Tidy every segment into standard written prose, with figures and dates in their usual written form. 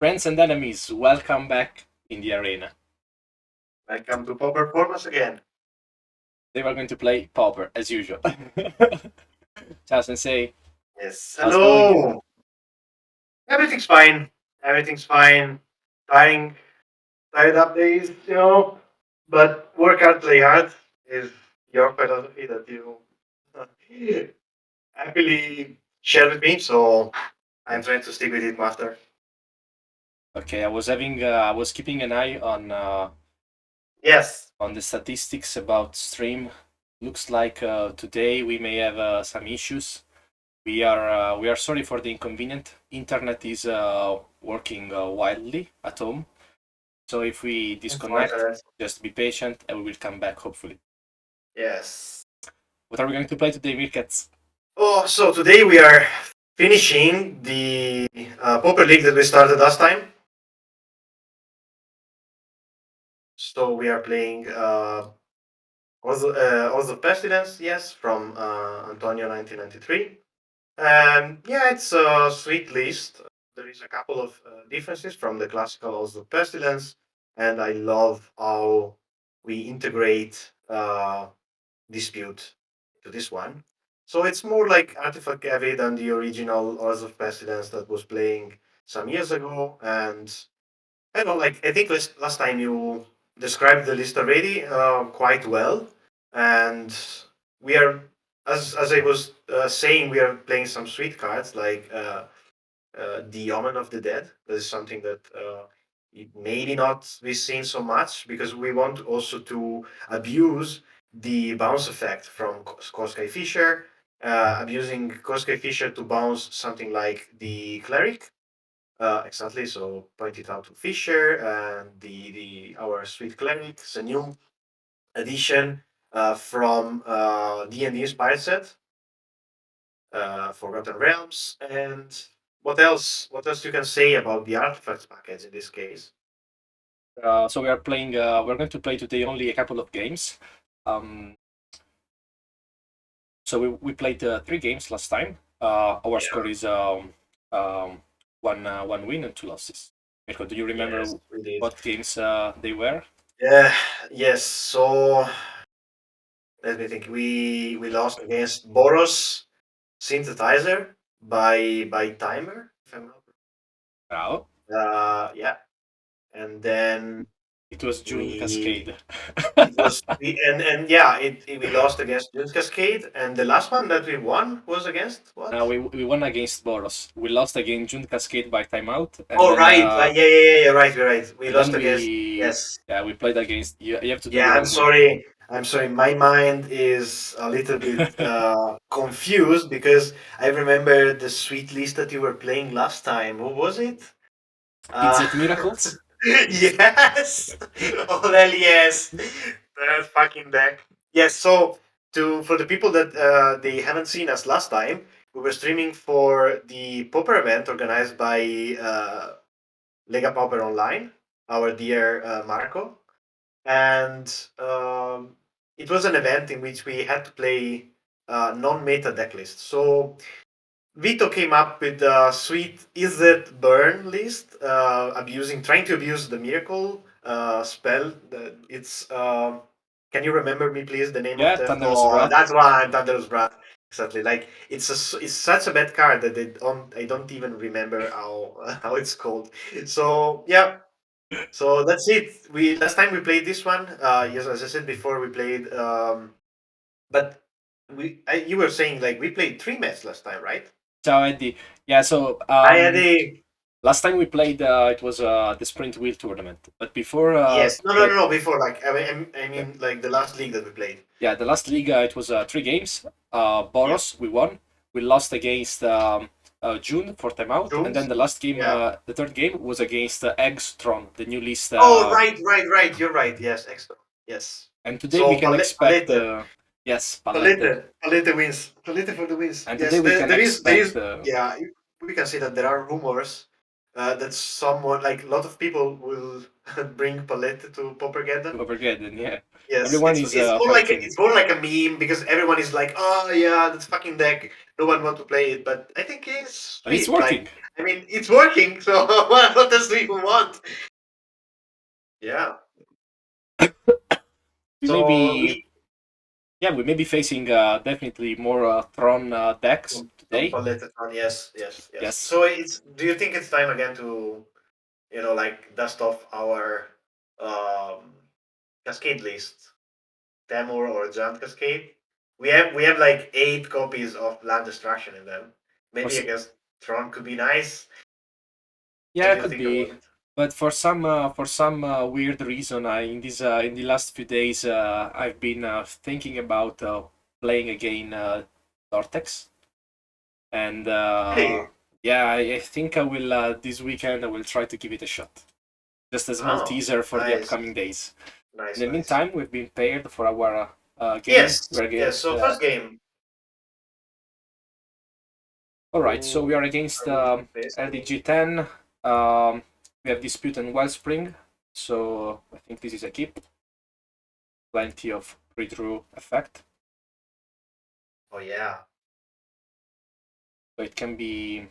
Friends and enemies, welcome back in the arena. Welcome to Pauperformance again. They were going to play Pauper, as usual. Ciao, Sensei. Yes. How's it going? Hello. Everything's fine. Everything's fine. Tiring, tired up days, but work hard, play hard is your philosophy that you happily share with me. So I'm trying to stick with it, Master. Okay, I was keeping an eye Yes. on the statistics about stream. Looks like today we may have some issues. We are sorry for the inconvenient. Internet is working wildly at home. So if we It's my disconnect, turn. just be patient and we will come back hopefully. Yes. What are we going to play today, Mirkets? Oh, so today we are finishing the Pauper League that we started last time. So we are playing Orzhov Pestilence, yes, from Antonio1993. And yeah, it's a sweet list. There is a couple of differences from the classical Orzhov Pestilence, and I love how we integrate dispute to this one. So it's more like artifact heavy than the original Orzhov Pestilence that was playing some years ago, and I don't know, like I think last time you described the list already quite well, and we are as I was saying, we are playing some sweet cards like the Omen of the Dead. That is something that it maybe not be seen so much because we want also to abuse the bounce effect from Korskai Fisher, abusing Korskai Fisher to bounce something like the Cleric. Exactly. So point it out to Fisher and the our sweet cleric, it's a new addition from D&D Inspired set, Forgotten Realms, and what else? What else you can say about the artifacts package in this case? So we are playing. We're going to play today only a couple of games. Um, so we played 3 games last time. Our Yeah. score is one win and 2 losses. Mirko, do you remember Yes, we did. what games they were? Yeah. Yes. So let me think. We lost against Boros synthesizer by timer. If I'm not. Bravo. Yeah. And then It was June we Cascade. it was and yeah, we lost against Dunes Cascade, and the last one that we won was against what? We won against Boros. We lost against June Cascade by timeout, Oh right, yeah, right, you're right. We and then lost against yes. we played against. You have to do Yeah, the I'm wrong one. sorry. I'm sorry. My mind is a little bit confused because I remember the sweet list that you were playing last time. What was it? Uh, Insect Miracles. yes. Oh, hell yes. That fucking deck. Yes. So to for the people that they haven't seen us last time, we were streaming for the Popper event organized by Lega Popper Online, our dear Marco, and it was an event in which we had to play non-meta deck lists. So Vito came up with a sweet is it burn list, trying to abuse the miracle spell. It's can you remember me, please, the name of Yeah, the? Thunderous Oh, Wrath. that's one, Thunderous Breath. Exactly. Like it's such a bad card that I don't even remember how how it's called. So yeah, so that's it. We last time we played this one. Yes, as I said before, we played. But you were saying like we played 3 matches last time, right? Ciao Eddie. Yeah, so I had a last time we played, it was the Sprint Wheel tournament. But before, yes. No. Before, like I mean, like the last league that we played. yeah, the last league, it was 3 games. Yeah, Boros, we won. We lost against June for timeout, and then Jones. the last game, Yeah. the third game was against Eggstron, the new list. Oh, right. You're right. Yes, extra. Yes. And today we So can expect, Palette, yes, Palette. Palette wins. Palette for the wins. And today Yes, we can there expect, is. Yeah, we can say that there are rumors That someone like a lot of people will bring Palette to To Poppergeddon. Overgeddon, yeah. Yes, Everyone is hunting it's it. more like a meme because everyone is like, oh yeah, that's fucking deck. No one want to play it, but I think it's And it's sweet. Like, working. I mean, it's working. So what else do you want? Yeah. We may So be, yeah, we may be facing definitely more Tron decks some today. Palette on, yes, yes, yes. Yes. So it's. Do you think it's time again to, like dust off our um Cascade list? Temur or Giant Cascade. We have like 8 copies of Land Destruction in them. For Maybe I s- guess Tron could be nice. What yeah, do you could think be. about it? But for some weird reason, in the last few days, I've been thinking about playing again Vortex, and Really? yeah, I think I will this weekend. I will try to give it a shot. Just a small Oh, teaser for the nice, upcoming days. In nice, the nice. meantime, we've been paired for our game. Yes, We're yes. against. So first game, All right, so we who are against are we facing? LDG 10. We have Dispute and Wellspring, so I think this is a keep. Plenty of redraw effect. Oh yeah. So it can be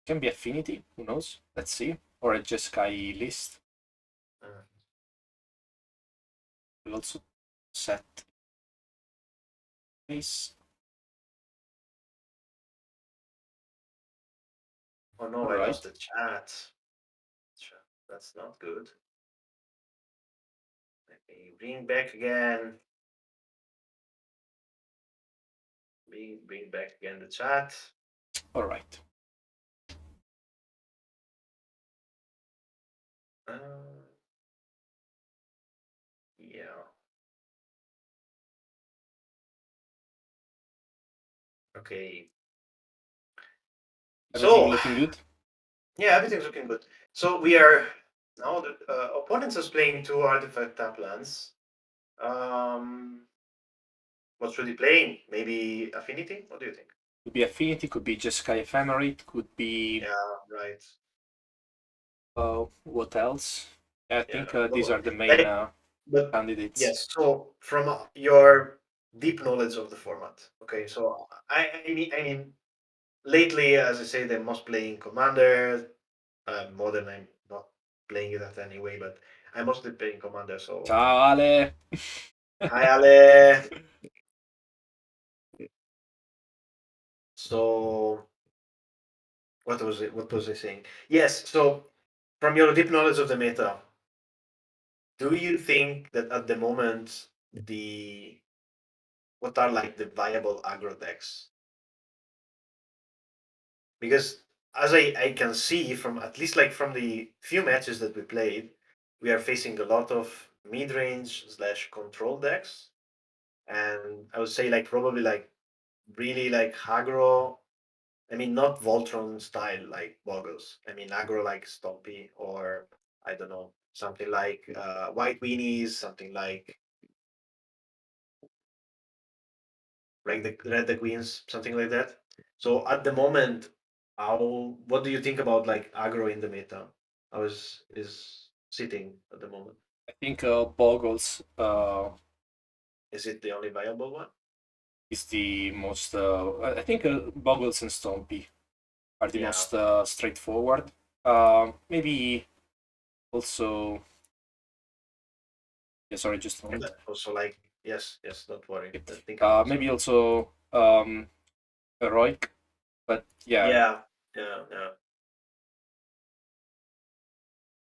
Affinity, who knows? Let's see. Or a Jeskai list. Uh, We'll also set this. oh no, All I lost right. the chat. That's not good. Let me bring back again. Bring back again the chat. All right. Uh, yeah. Okay. Everything So looking good? yeah, everything's looking good. So we are now the opponents is playing 2 artifact tap lands. Um, what should he playing? Maybe Affinity? What do you think? Could be Affinity, could be Jeskai Ephemerate, could be Yeah, right. what else? I Yeah, think these no, are the main like, but candidates. yes. So from your deep knowledge of the format, okay. So I mean, lately, as I say, they're most playing Commander. Modern, I'm not playing it at anyway, but I'm mostly playing Commander. So Ciao Ale! hi Ale. So what was it? What was I saying? Yes. So from your deep knowledge of the meta, do you think that at the moment the what are like the viable aggro decks? Because as I can see from at least like from the few matches that we played, we are facing a lot of mid range slash control decks, and I would say like probably like really like aggro. I mean, not Voltron style like Boggles. I mean, aggro like Stompy or I don't know, something like White Weenies, something like the Red the Queens, something like that. So at the moment, how what do you think about like aggro in the meta? How is sitting at the moment? I think Boggles Is it the only viable one? is the most. I think Boggles and Stompy are the Yeah. most straightforward. Maybe also. Yeah, sorry, just a moment. But also like yes, yes, don't worry. Yep. Think about Maybe something. also Heroic, but yeah, Yeah, yeah, yeah.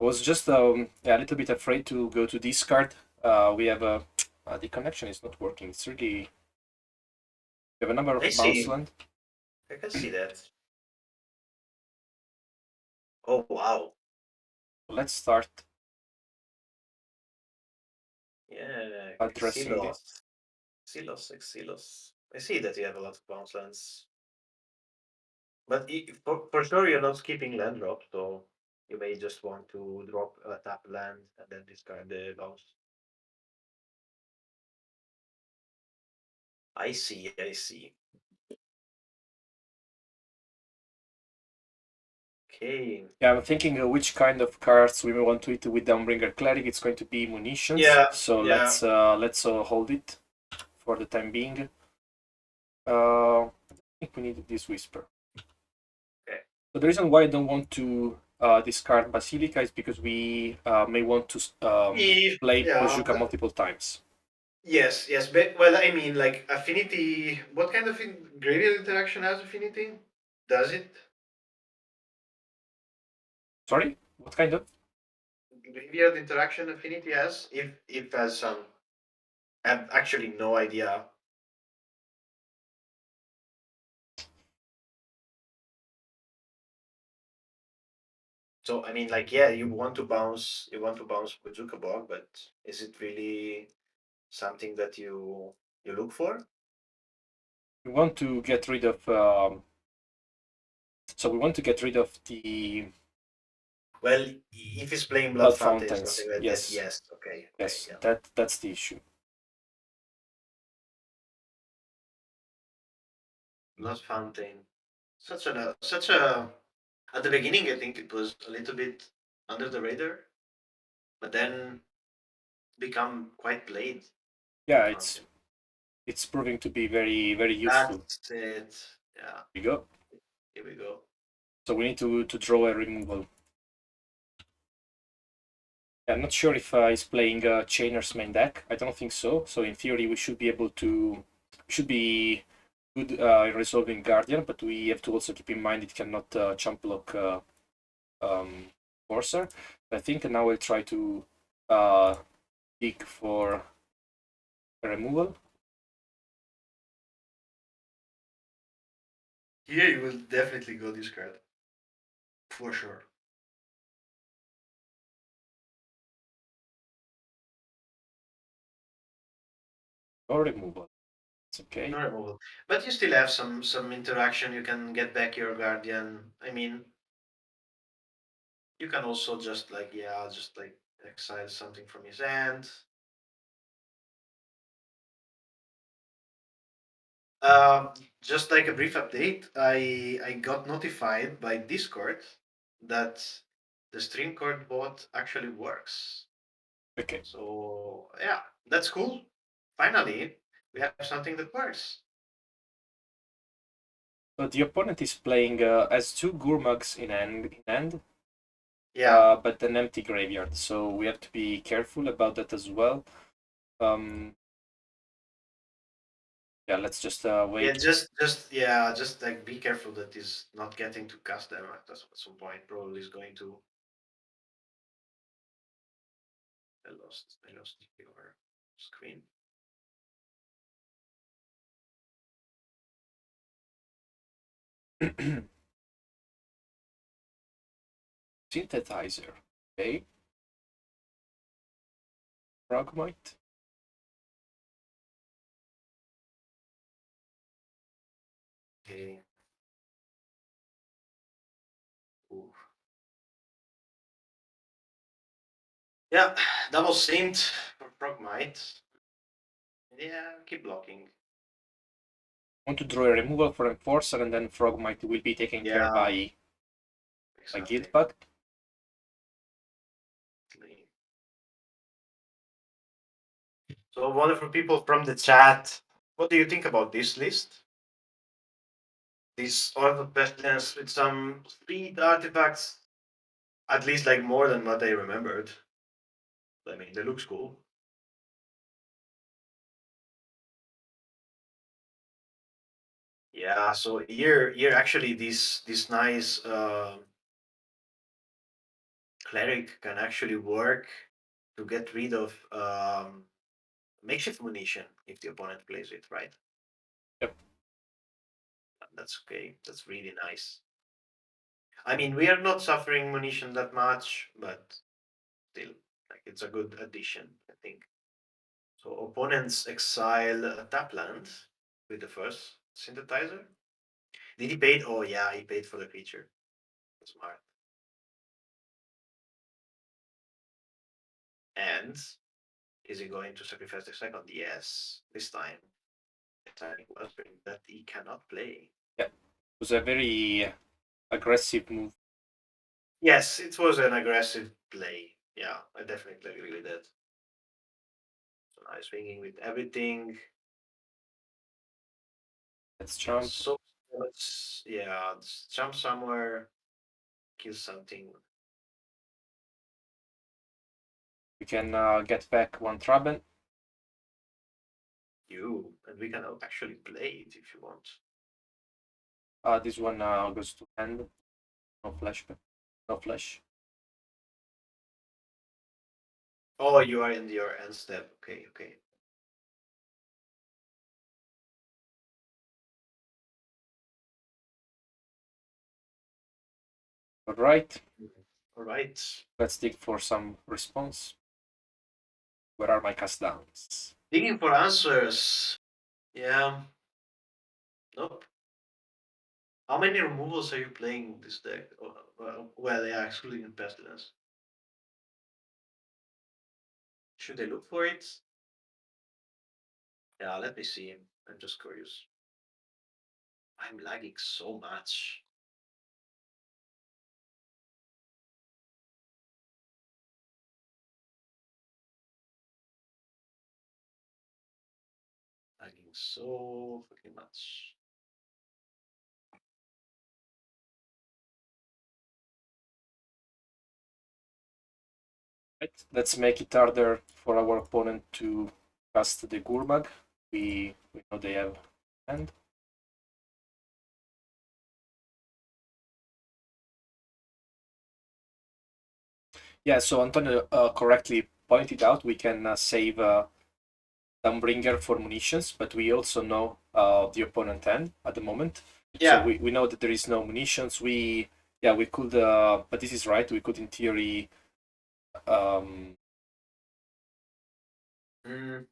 I was just yeah, a little bit afraid to go to discard. We have a the connection is not working. It's really we have a number I of bounce see. land. I can see that. Oh wow. Let's start Yeah, addressing this. Xylos. Xylos. I see that you have a lot of bounce lands. But for sure you're not skipping land drop, so you may just want to drop a tap land and then discard the bounce. I see, I see. Okay. Yeah, I'm thinking which kind of cards we want to hit with Downbringer Cleric. It's going to be munitions, Yeah. so Yeah. let's hold it for the time being. I think we need this Whisper. Okay. So the reason why I don't want to discard Basilica is because we may want to play Yeah. Bojuka multiple times. Yes. Yes. But well, I mean, like Affinity. What kind of gradient interaction has Affinity? Does it? Sorry, what kind of? Graveyard interaction Affinity has? If has some. I have actually no idea. So I mean, like, yeah, you want to bounce Bazooka Bog, but is it really something that you look for? We want to get rid of. So we want to get rid of the Well, if he's playing Blood blood Fountain, something fountains. like that, Yes, yes. Okay, okay, yes, yeah. that's the issue. Blood Fountain. Such a at the beginning I think it was a little bit under the radar, but then become quite played. Yeah, Blood Fountain. it's proving to be very useful. That's it. Yeah, Here we go. here we go. So we need to draw a removal. Yeah, I'm not sure if he's playing Chainer's main deck. I don't think so. So in theory, we should be able to. We should be good in resolving Guardian, but we have to also keep in mind it cannot chump block um, Forcer. I think now I'll try to uh, dig for a removal. Here you will definitely go this card. For sure. Or removal. It's okay. No removal. But you still have some interaction. You can get back your guardian. I mean, you can also just like, yeah, just like exile something from his hand. Um, just like a brief update, I got notified by Discord that the stream card bot actually works. Okay. So yeah, that's cool. Finally, we have something that works. So the opponent is playing as two Gurmags in hand, Yeah. but an empty graveyard. So we have to be careful about that as well. Um, yeah, let's just Yeah, wait. just like be careful that he's not getting to cast them at some point. Probably is going to. I lost your screen. Synthesizer. Okay. Frogmite. Okay. Ooh. Yeah, double Synth for Frogmite. Yeah, keep blocking. Want to draw a removal for Enforcer, and then Frogmite will be taken care Yeah, by exactly. Guildpact. So, wonderful people from the chat, what do you think about this list? This Orzhov Pestilence with some speed artifacts, at least like more than what I remembered. I mean, they looks cool. Yeah, so here actually this nice cleric can actually work to get rid of makeshift munition if the opponent plays it right. Yep. That's okay. That's really nice. I mean, we are not suffering munition that much, but still, like it's a good addition, I think. So opponents exile a tap land with the first synthesizer. Did he pay? Oh yeah, he paid for the creature. That's smart. And is he going to sacrifice the second? Yes, this time. Attacking Wellspring that he cannot play. Yeah. It was a very aggressive move. Yes, it was an aggressive play. Yeah, I definitely agree with that. So nice swinging with everything. Let's Yeah, jump. so let's let's jump somewhere, kill something. We can get back one Traben. You and we can actually play it if you want. This one goes to hand. No flashback. No flash. Oh, you are in your end step. Okay, okay. All right. All right. Let's dig for some response. Where are my cast downs? Digging for answers. Yeah. Nope. How many removals are you playing this deck? Well, yeah, excluding Pestilence. Should I look for it? Yeah, let me see. I'm just curious. I'm lagging so much. Lagging so fucking much. Right. Let's make it harder for our opponent to cast the Gurmag. We know they have hand. Yeah, so Antonio correctly pointed out we can save Dawnbringer for munitions, but we also know the opponent hand at the moment. So Yeah. we know that there is no munitions. We could, but this is right. We could in theory, um,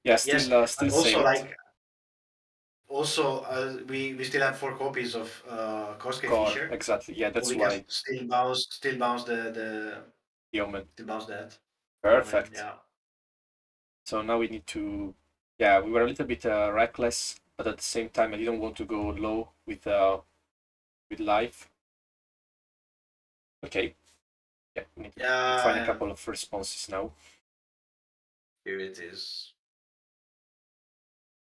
Yes, still but save also it. we still have 4 copies of Kosuke Core, Fisher, exactly. Yeah, so that's we can why still bounce the Omen. still bounce that. The Omen, Perfect. yeah. So now we need to, yeah, we were a little bit reckless, but at the same time, I didn't want to go low with life. Okay, yeah, we need to find a Yeah, couple of responses now. here it is.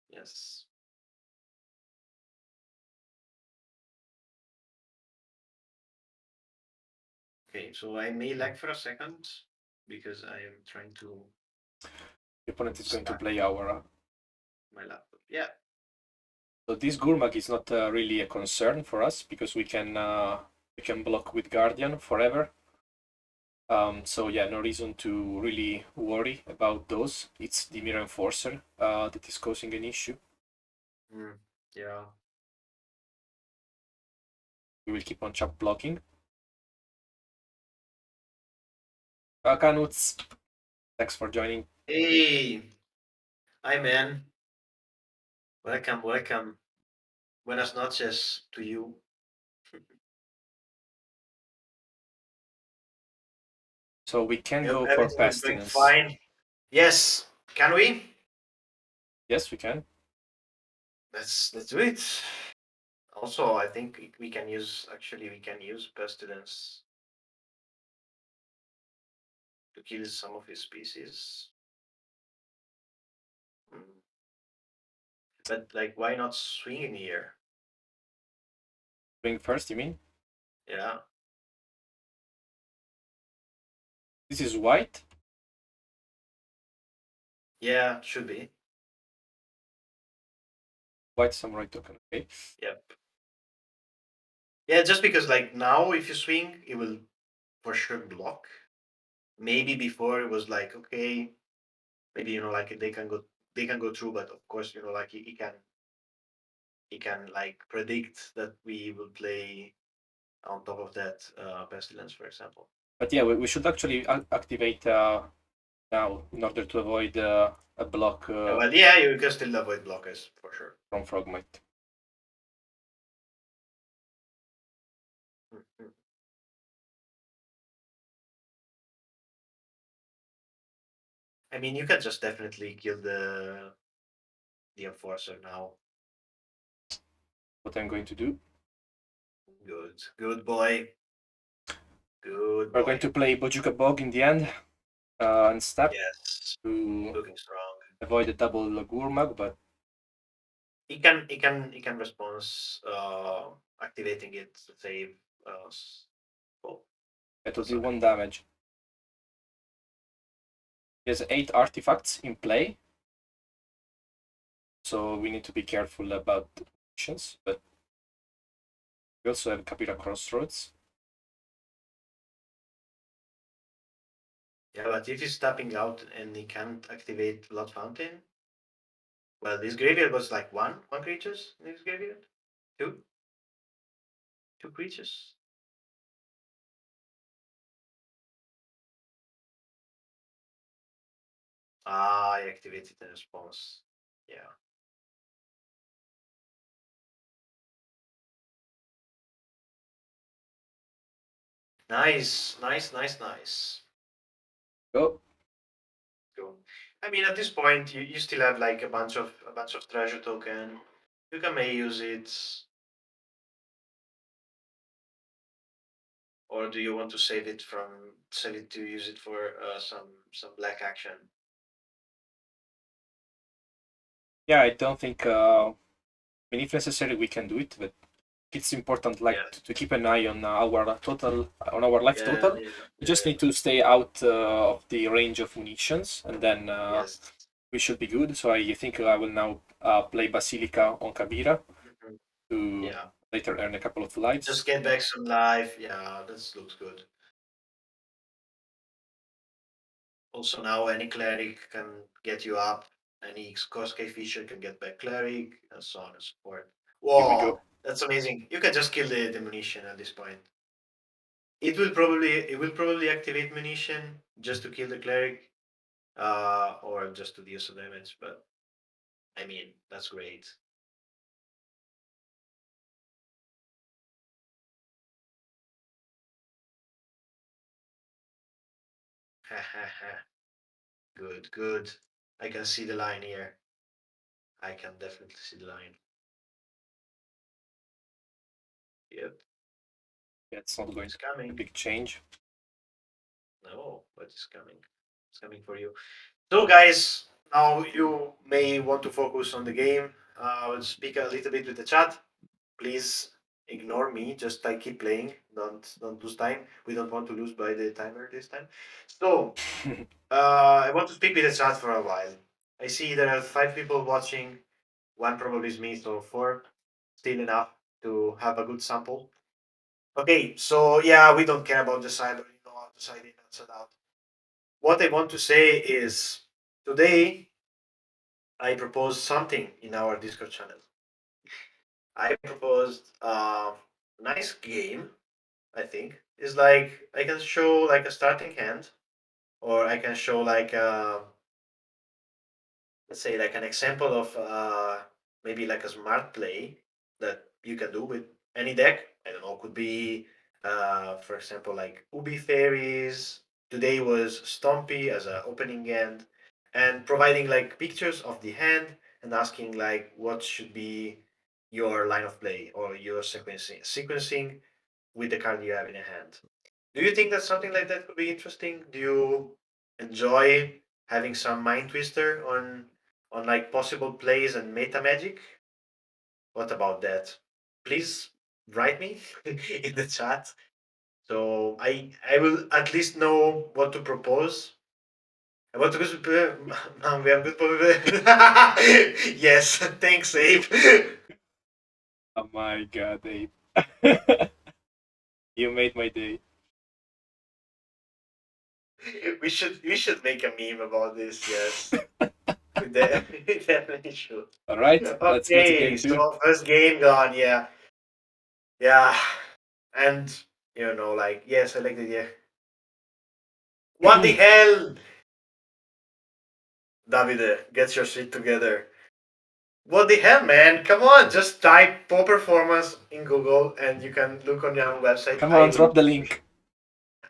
Yes. Okay, so I may lag for a second because I am trying to The opponent is going to stack play our. my laptop. Yeah. So this Gurmag is not really a concern for us because we can block with Guardian forever. So yeah, no reason to really worry about those. It's the Mirror Enforcer that is causing an issue. Yeah. We will keep on chop blocking. Kanuts, thanks for joining. Hey, hi man. Welcome, welcome. Buenas noches to you. So we can I hope go for everything is going Pestilence. fine. Yes. Can we? Yes, we can. Let's do it. Also, I think we can use pestilence to kill some of his species. Mm. But like, why not swing in here? Bring first, you mean? Yeah. This is white. Yeah, should be. White samurai token. Okay. Yep. Yeah, just because like now if you swing, it will for sure block. Maybe before it was like okay, maybe like they can go through, but of course like he can like predict that we will play on top of that pestilence, for example. But yeah, we should actually activate now in order to avoid a block Well, yeah, you can still avoid blockers for sure. from Frogmite. Mhm. I mean, you can just definitely kill the enforcer now. What I'm going to do. Good, good boy. Good Good We're going boy. to play Bojuka Bog in the end and step Yes, to looking strong. avoid the double Gurmag, but He can respond activating it to save oh, it will do sorry. 1 damage. He has 8 artifacts in play, so we need to be careful about actions, but we also have Kapira Crossroads. Yeah, but if he's tapping out and he can't activate Blood Fountain, well, this graveyard was like one creatures in this graveyard, two, two creatures. Ah, I activated the response. Yeah. Nice, nice, nice, nice. Go. Cool. I mean, at this point, you still have like a bunch of treasure token. You can may use it, or do you want to save it to use it for some black action? Yeah, I don't think. I mean, if necessary, we can do it, but it's important, like, Yeah, to keep an eye on our total, on our life yeah, total. yeah, We yeah. just need to stay out of the range of munitions, and then Yes. we should be good. So I think I will now play Basilica on Kabira Mhm. to Yeah. later earn a couple of lives. Just get back some life. Yeah, that looks good. Also, now any cleric can get you up. Any Kosuke Fisher can get back cleric, and so on and so forth. Here we go. Whoa, that's amazing. You can just kill the munition at this point. It will probably activate munition just to kill the cleric, or just to deal some damage. But I mean, that's great. Good, good. I can see the line here. I can definitely see the line. Yep, Yeah, it's not going it's to be a coming. big change. No, but it's coming. It's coming for you. So, guys, now you may want to focus on the game. I'll speak a little bit with the chat. Please ignore me. Just like keep playing. Don't lose time. We don't want to lose by the timer this time. So, I want to speak with the chat for a while. I see there are 5 people watching. One probably is me, so 4. Still enough to have a good sample. Okay, so yeah, we don't care about the side, but you know how to side in and side out. What I want to say is today I proposed something in our Discord channel. I proposed a nice game. I think is like I can show like a starting hand, or I can show like let's say like an example of maybe like a smart play that you can do with any deck. I don't know, could be for example like Ubi Fairies. Today was Stompy as an opening end, and providing like pictures of the hand and asking like what should be your line of play or your sequencing with the card you have in your hand. Do you think that something like that could be interesting? Do you enjoy having some mind twister on like possible plays and meta magic? What about that? Please write me in the chat so I will at least know what to propose. I want to we have good yes, thanks, Abe. Oh my god, Abe. You made my day. We should make a meme about this. Yes, we definitely should. All right, let's go to Okay, game two. so first game gone. Yeah, yeah, and like yeah, selected. Yeah, what the hell, Davide? Get your shit together. What the hell, man? Come on, just type Pauperformance in Google, and you can look on your website. Come on, drop the link.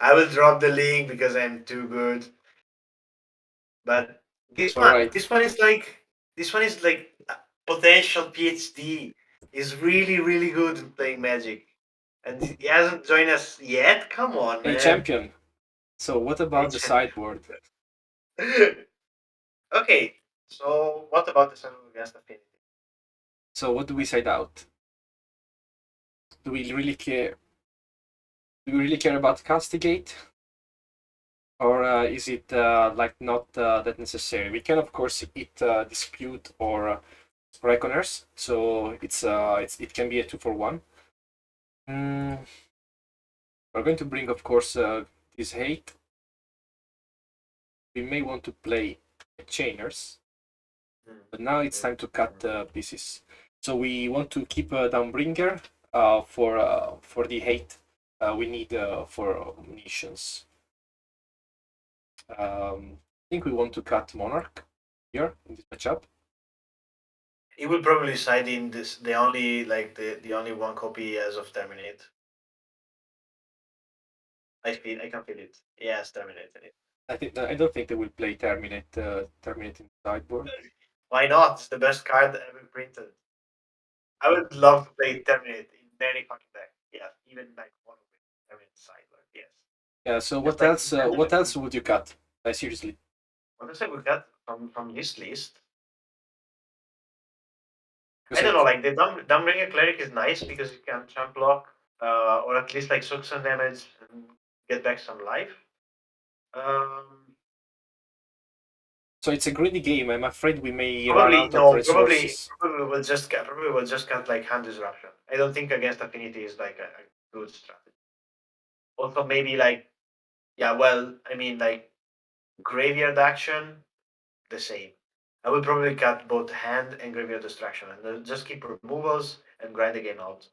I will drop the link because I'm too good. But this All one, right. this one is like a potential PhD. Is really really good in playing Magic. And he hasn't joined us yet. Come on, Hey, man. champion. So what about the It's- sideboard? okay, so what about the Sentinel against Affinity? So what do we side out? Do we really care? Do we really care about Castigate? Or is it like not that necessary? We can of course hit Dispute or Reckoners, so it can be a 2-for-1. Mm, we're going to bring of course this hate. We may want to play Chainers, but now it's time to cut pieces. So we want to keep Downbringer for the hate we need for munitions. I think we want to cut Monarch here in this matchup. He will probably side in this the only the only one copy as of Terminate. I can feel it. Yes, Terminated it. I don't think they will play Terminate in the sideboard. Why not? It's the best card ever printed. I would love to play Terminate in any fucking deck. Yeah, even like one of it. Terminate sideboard. Yes. Yeah. So Just what like else? What else would you cut? Seriously. what else have we got from this list? I Because don't know, like the Dumbbringer Cleric is nice because you can champ block, or at least like soak some damage and get back some life. Um, so it's a greedy game. I'm afraid we may run probably out of no, probably resources. probably will just cut like hand disruption. I don't think against Affinity is like a good strategy. Also, maybe like yeah, well, I mean like graveyard action, the same. I would probably cut both hand and graveyard distraction and then just keep removals and grind the game out.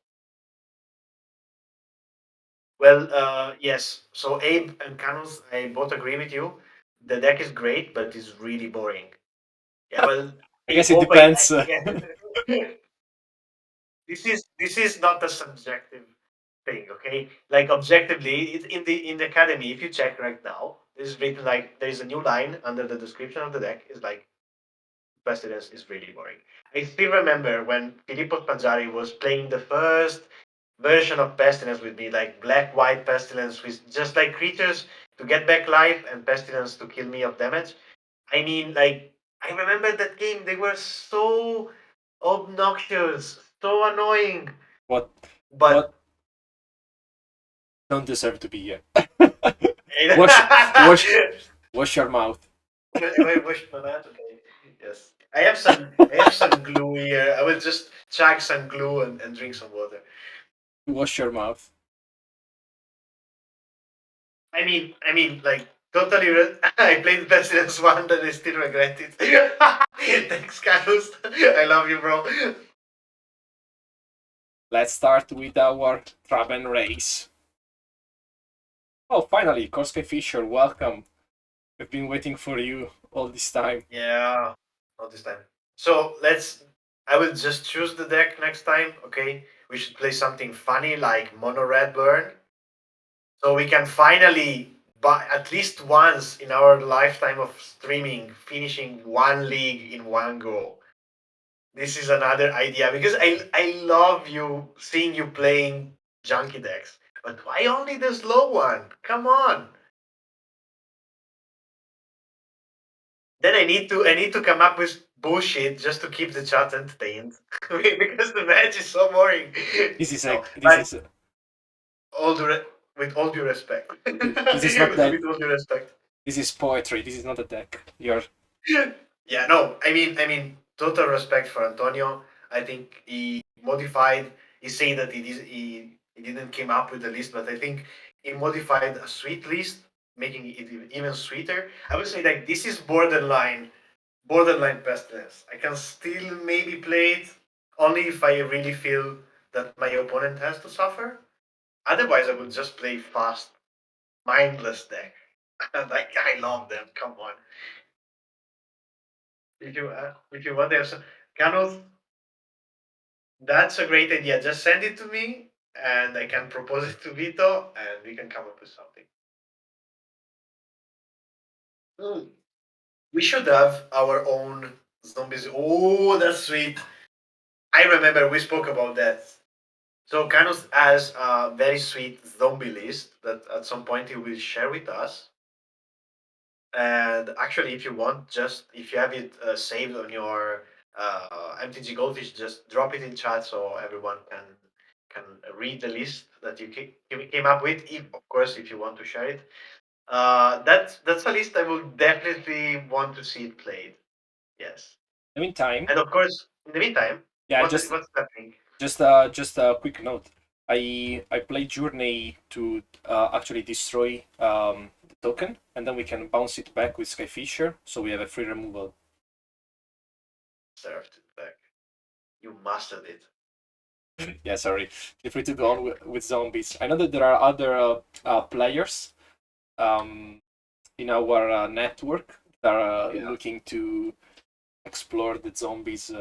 Well, yes. So Abe and Canos, I both agree with you. The deck is great, but it's really boring. Yeah, well, I guess it Abe, depends. yeah. This is not a subjective thing, okay? Like objectively, it's in the academy. If you check right now, there's written like there is a new line under the description of the deck. Is like Pestilence is really boring. I still remember when Filippo Spaggiari was playing the first version of Pestilence with me, like black white Pestilence with just like creatures to get back life and Pestilence to kill me of damage. I mean, like I remember that game. They were so obnoxious, so annoying, what but what don't deserve to be here. wash wash wash your mouth. I wish for that. Okay. Yes, I have some. I have some glue here. I will just chug some glue and drink some water. Wash your mouth. Like totally. I played Pestilence one, and I still regret it. Thanks, Carlos. I love you, bro. Let's start with our Traben race. Oh, finally, Korske Fisher, welcome. We've been waiting for you all this time. Yeah, not this time. So let's. I will just choose the deck next time. Okay, we should play something funny like Mono Red Burn, so we can finally, by at least once in our lifetime of streaming, finishing one league in one go. This is another idea because I love you seeing you playing junkie decks, but why only the slow one? Come on. Then I need to come up with bullshit just to keep the chat entertained because the match is so boring. This is No, a this but is a, all due with all due respect, this is not that. with all due respect. This is poetry. This is not a deck. You're Yeah, no, I mean, total respect for Antonio. I think he modified. He said that he didn't came up with the list, but I think he modified a sweet list, making it even sweeter. I would say like this is borderline pestilence. I can still maybe play it only if I really feel that my opponent has to suffer. Otherwise, I would just play fast, mindless deck. Like I love them. Come on. If you want to have some, Carlos, that's a great idea. Just send it to me, and I can propose it to Vito, and we can come up with something. Mm. We should have our own zombies. Oh, that's sweet. I remember we spoke about that. So Canos has a very sweet zombie list that at some point he will share with us. And actually, if you want, just if you have it saved on your MTG Goldfish, just drop it in chat so everyone can read the list that you came up with. If, of course, if you want to share it, that's a list I will definitely want to see it played. Yes, In the meantime, and of course, in the meantime, yeah, just what's happening? just a quick note. I play Journey to actually destroy the token, and then we can bounce it back with Skyfisher, so we have a free removal. Served it back. You mastered it. Yeah, sorry. Feel free to go on with zombies. I know that there are other players um, in our network that are Yeah. looking to explore the zombies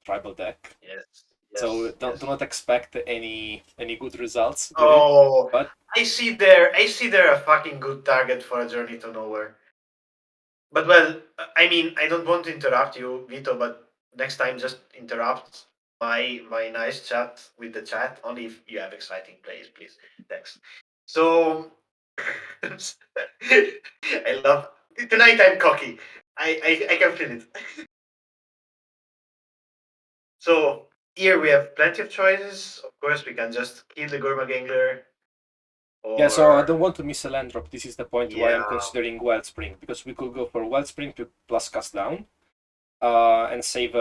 tribal deck. Yes. So Yes. do Yes. not expect any good results with it. Oh, But I see there a fucking good target for a journey to nowhere. But well, I mean, I don't want to interrupt you, Vito, but next time just interrupt my nice chat with the chat. Only if you have exciting plays, please. Thanks. So I love tonight. I'm cocky. I can feel it. So here we have plenty of choices. Of course, we can just kill the Gangler, yeah, so I or don't want to miss a land drop. This is the point why I'm yeah, considering Wildspring, because we could go for Wildspring to plus cast down and save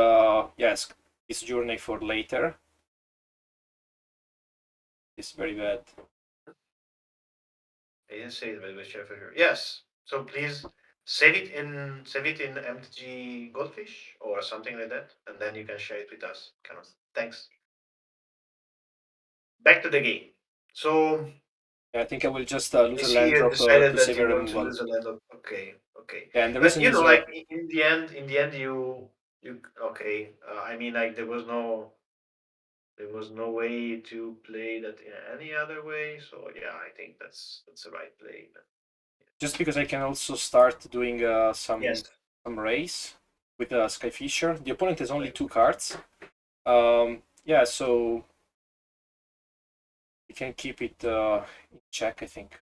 yes, this journey for later. It's very bad. I didn't say it, but we share for sure. Yes. So please save it in MTG Goldfish or something like that, and then you can share it with us. Kind of. Thanks. Back to the game. So Yeah, I think I will just I lose a see land you drop decided to that save a you want to removal. lose a lot of. Okay, okay. Yeah, and the But reason you know, is like in the end, you okay. I mean, like there was no way to play that in any other way. So yeah, I think that's the right play. just because I can also start doing Yes. some race with Skyfisher. The opponent has only Right. 2 cards. Yeah, so we can keep it in check, I think.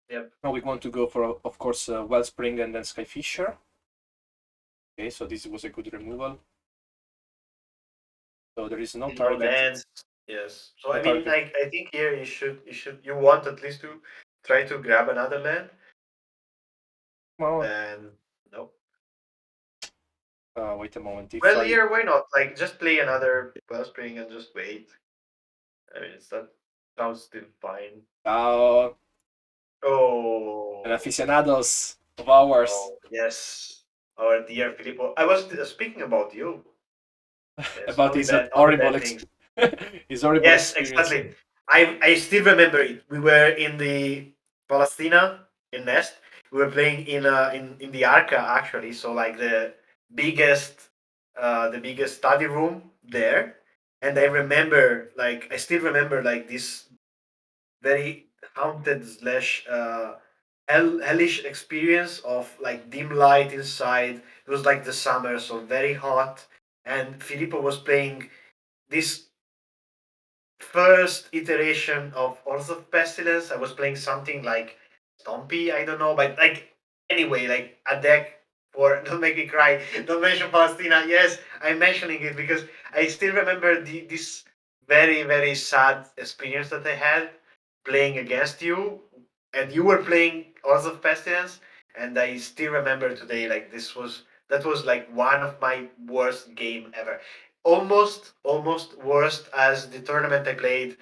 Yep. Now we want to go for, of course, Wellspring and then Skyfisher. Okay, so this was a good removal. So there is no No target. lands. Yes. So No I mean, target. I think here you want at least to try to grab another land, Well, and no. wait a moment. If Well, I here why not? Like just play another Wellspring and just wait. I mean, that sounds still fine. uh, an Oh, aficionados of ours oh yes, our dear Filippo. I was speaking about you. Yes, about his only bad things. his horrible Yes, experience. exactly. I still remember it. We were in the Palestina in Nest. We were playing in the Arca actually. So like the biggest study room there. And I still remember like this very haunted slash hellish experience of like dim light inside. It was like the summer, so very hot. And Filippo was playing this first iteration of Orzhov Pestilence. I was playing something like Stompy, I don't know, but like anyway, like a deck for don't make me cry. Don't mention Palestina. Yes, I'm mentioning it because I still remember this very sad experience that I had playing against you, and you were playing Orzhov Pestilence, and I still remember today like that was like one of my worst game ever, almost worst as the tournament I played.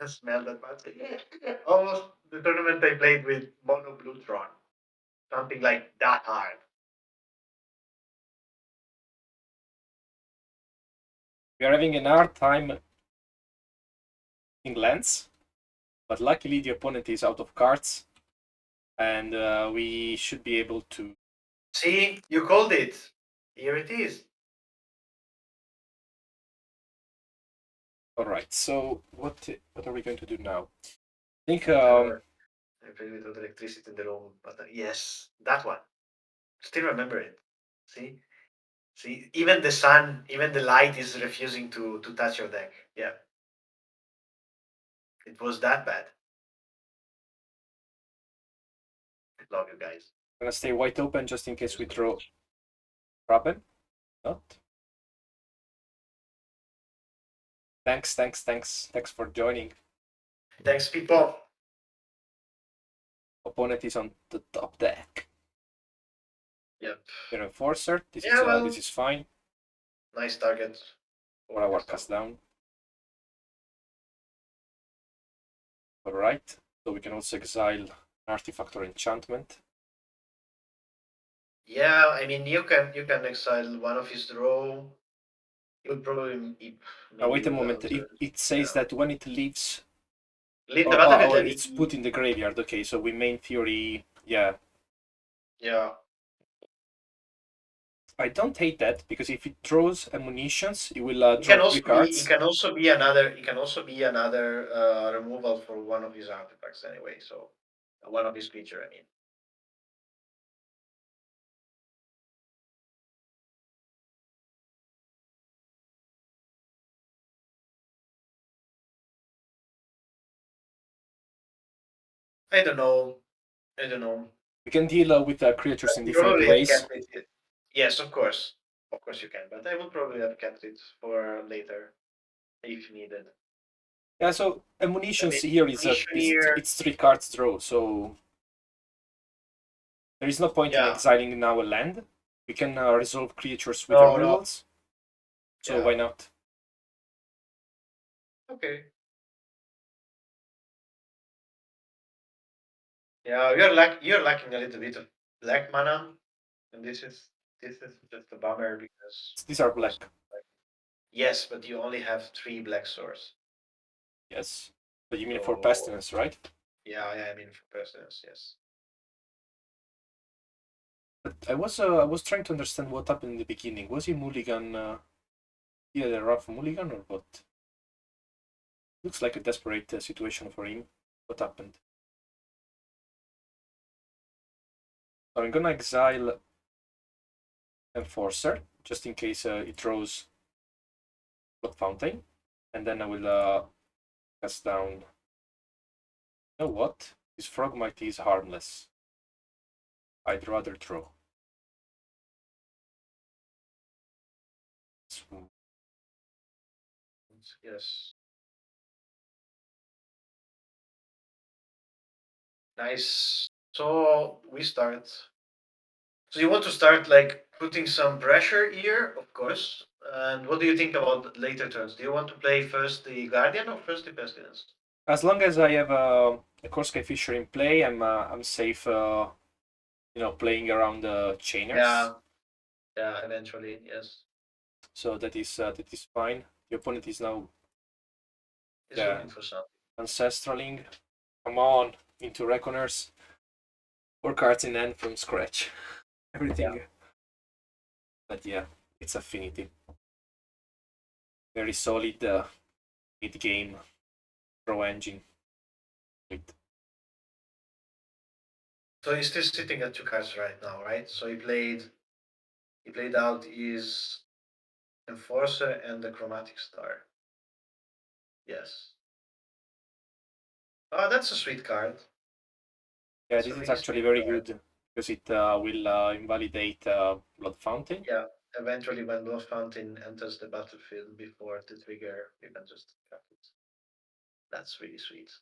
I smell that bad. Almost the tournament I played with Mono Blue Tron. Something like that hard. We are having an hard time in lands, but luckily the opponent is out of cards, and we should be able to. See, you called it. Here it is. All right. So what are we going to do now? I think Whatever. I played with electricity in the room, but yes, that one. Still remember it. See, see, even the sun, even the light is refusing to touch your deck. Yeah. It was that bad. I love you guys. I'm gonna stay wide open just in case we draw Raben. Not. Thanks for joining. Thanks, people. Opponent is on the top deck. Yep. Your enforcer. Yeah, This is fine nice target for our cast down. Alright. So we can also exile an artifact or enchantment. Yeah, I mean you can exile one of his draw. You'll probably Now wait a moment. It says that when it leaves, leave the battlefield, or it's put in the graveyard. Okay, so we may in theory, yeah. Yeah. I don't hate that because if it draws ammunitions, it will It can draw also 3 cards. it can also be another. It can also be another removal for one of his artifacts anyway. So one of his creature. I mean. I don't know. I don't know. We can deal with creatures in You different probably have ways. kept it. Yes, of course. Of course you can. But I will probably have kept it for later if needed. Yeah, so ammunitions here is here. it's 3 cards draw, so there is no point in exiling now a land. We can resolve creatures with removals. So why not? Okay. Yeah, you're lacking a little bit of black mana, and this is just a bummer because these are black. Yes, but you only have 3 black swords. Yes, but you mean for Pestilence, right? Yeah, I mean for Pestilence, yes. But I was trying to understand what happened in the beginning. Was he mulligan? He had a rough mulligan or what? Looks like a desperate situation for him. What happened? So I'm gonna exile Enforcer just in case it draws Blood Fountain, and then I will cast down. You know what? This Frogmite is harmless. I'd rather draw. Yes. Nice. So we start. So you want to start like putting some pressure here, of course. And what do you think about later turns? Do you want to play first the Guardian or first the Pestilence? As long as I have a Korskai Fisher in play, I'm safe. Playing around the chainers. Yeah, eventually, yes. So that is fine. The opponent is now looking for something. Ancestraling. Come on, into Reckoners. 4 cards in hand from scratch. Everything. Yeah. But yeah, it's Affinity. Very solid mid-game pro engine. So he's still sitting at 2 cards right now, right? So he played out his Enforcer and the Chromatic Star. Yes. Oh, that's a sweet card. Yeah, this is actually very good because it will invalidate Blood Fountain. Yeah, eventually when Blood Fountain enters the battlefield before the trigger, you can just cut it. That's really sweet.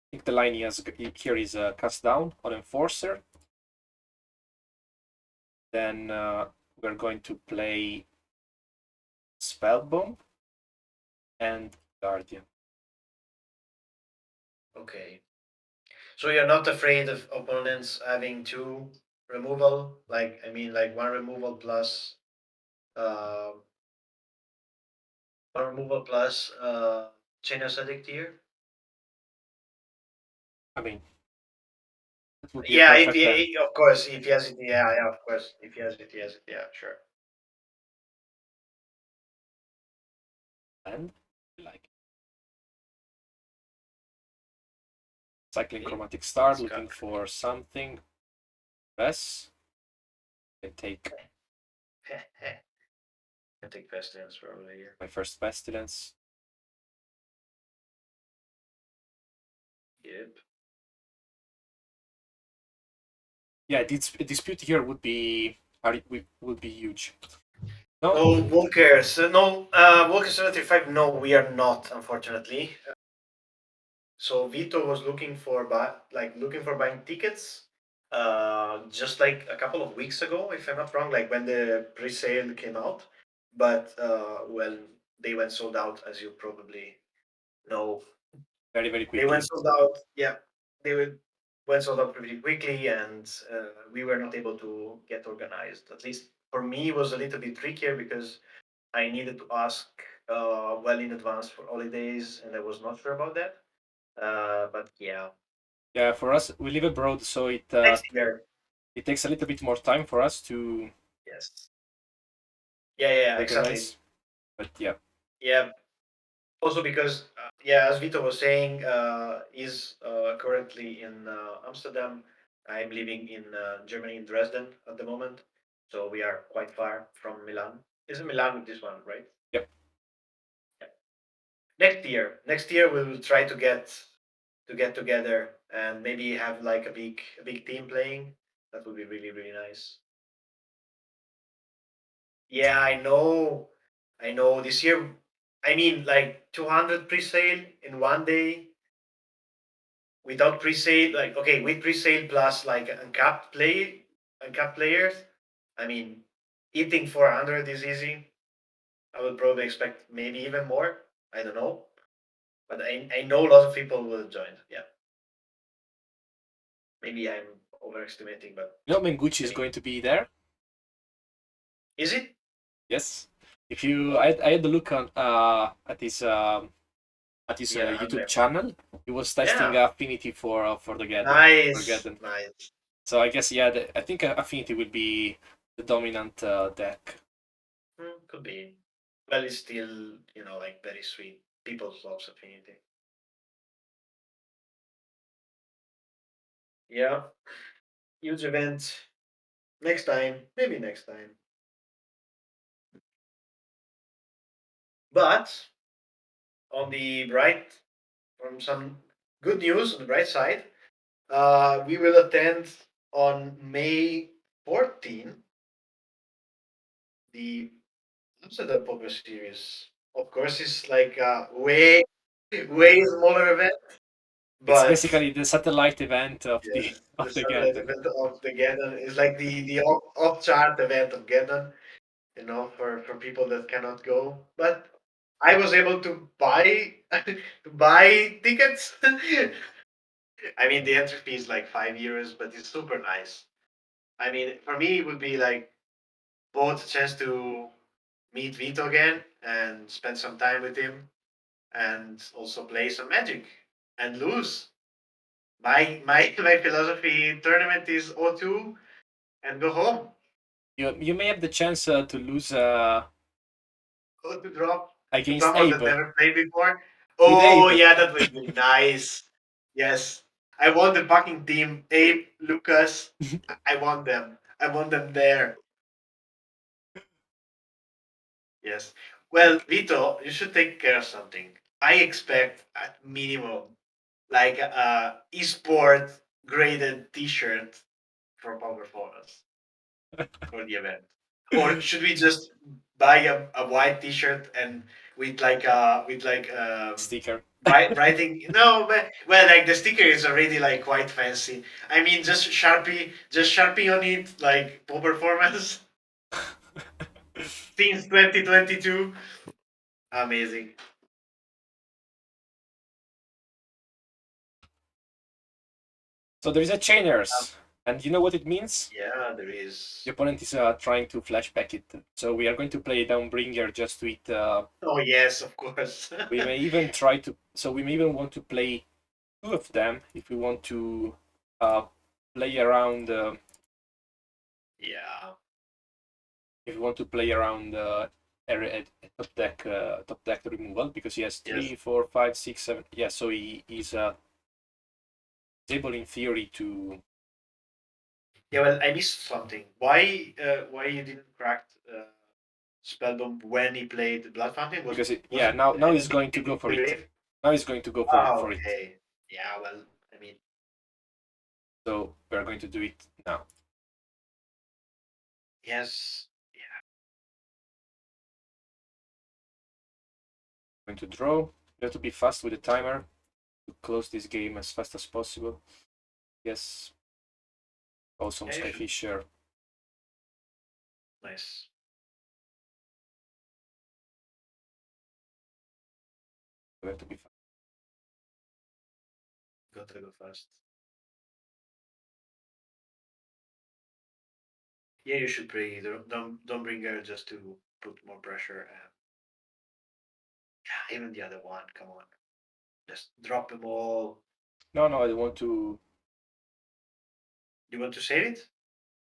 I think the line here is cast down on Enforcer. Then we're going to play Spellbomb and Guardian. Okay. So you're not afraid of opponents having 2 removal? Like, I mean, like 1 removal plus Chainless Addict here? I mean, that would be Yeah, a perfect plan. of course, if he has it, yeah, of course. If he has it, yeah, sure. And like Cycling Chromatic Star, looking for something. Press. I take I take Pestilence probably here. my first Pestilence. Yep. Yeah, a dispute here would be huge. No, No Walkers. No, Walker 75. No, we are not, unfortunately. So Vito was looking for buying tickets. Just like a couple of weeks ago, if I'm not wrong, like when the pre-sale came out. But well, they went sold out, as you probably know. very, very They went quickly. sold out. Yeah, went sold out pretty quickly, and we were not able to get organized. At least for me, it was a little bit trickier because I needed to ask well in advance for holidays, and I was not sure about that. But yeah, Yeah, for us, we live abroad, so next year. it takes a little bit more time for us to Yes. Yeah, exactly. organize. But yeah, Yeah. Also because yeah, as Vito was saying, he's currently in Amsterdam. I'm living in Germany, in Dresden at the moment, so we are quite far from Milan. Isn't Milan with this one, right? yep. Yeah. Next year we will try to get together and maybe have like a big team playing. That would be really really nice. Yeah, I know. I know. This year, I mean, like 200 pre-sale in one day without pre-sale. Like, okay, with pre-sale plus like uncapped players. I mean, hitting 400 is easy. I would probably expect maybe even more. I don't know, but I know a lot of people will join. Yeah, maybe I'm overestimating, but You know, Mengucci I is mean, going to be there. is it? Yes. If you, Oh, I had a look on at his yeah, I'm YouTube there. channel. He was testing Yeah, Affinity for the Geddon. For nice, Geddon. nice. So I guess yeah, I think Affinity will be the dominant deck. Could be. Well, it's still, like very sweet. People love Affinity. Yeah, huge event. Next time, maybe next time. But on the bright, from some good news on the bright side, we will attend on May 14 the Amsterdam Poker Series. Of course, it's like a way smaller event, It's but basically the satellite event of yes, the the satellite Geddon. event of the Geddon is like the off chart event of Geddon, for people that cannot go. But I was able to buy to buy tickets. I mean, the entry fee is like €5, but it's super nice. I mean, for me, it would be like both a chance to meet Vito again and spend some time with him, and also play some Magic and lose. My philosophy tournament is 0-2 and go home. You may have the chance to lose Go to drop to against someone that Abe never played before. with Oh Abe. yeah, that would be nice. Yes, I want the fucking team. Abe, Lucas, I want them. I want them there. Yes. Well, Vito, you should take care of something. I expect at minimum like a esport graded T-shirt for Pauperformance for the event. Or should we just buy a white T-shirt and with Sticker. writing? No, but well, like the sticker is already like quite fancy. I mean, just Sharpie on it, like Pauperformance since 2022. Amazing. So there is a chainers, and you know what it means? Yeah, there is. The opponent is trying to flashback it. So we are going to play Downbringer just to it. Oh yes, of course. We may even try to. So we may even want to play two of them if we want to uh, play around. Yeah. If we want to play around top deck removal, because he has Yes. 3, 4, 5, 6, 7. Yeah, so he's able in theory to Yeah, well, I missed something. Why you didn't crack Spellbomb when he played Blood Fountain? Because Was yeah, it now he's anything going to go for to it. relive? Now he's going to go Oh, for it. okay. Yeah, well, I mean, So we're going to do it now. yes. Going to draw. You have to be fast with the timer to close this game as fast as possible. Yes. Awesome, Yeah, you should. Skyfisher. Nice. You have to be fast. Gotta go fast. Yeah, you should pray. Don't bring her just to put more pressure. And yeah, even the other one. Come on, just drop them all. No, I want to. You want to save it?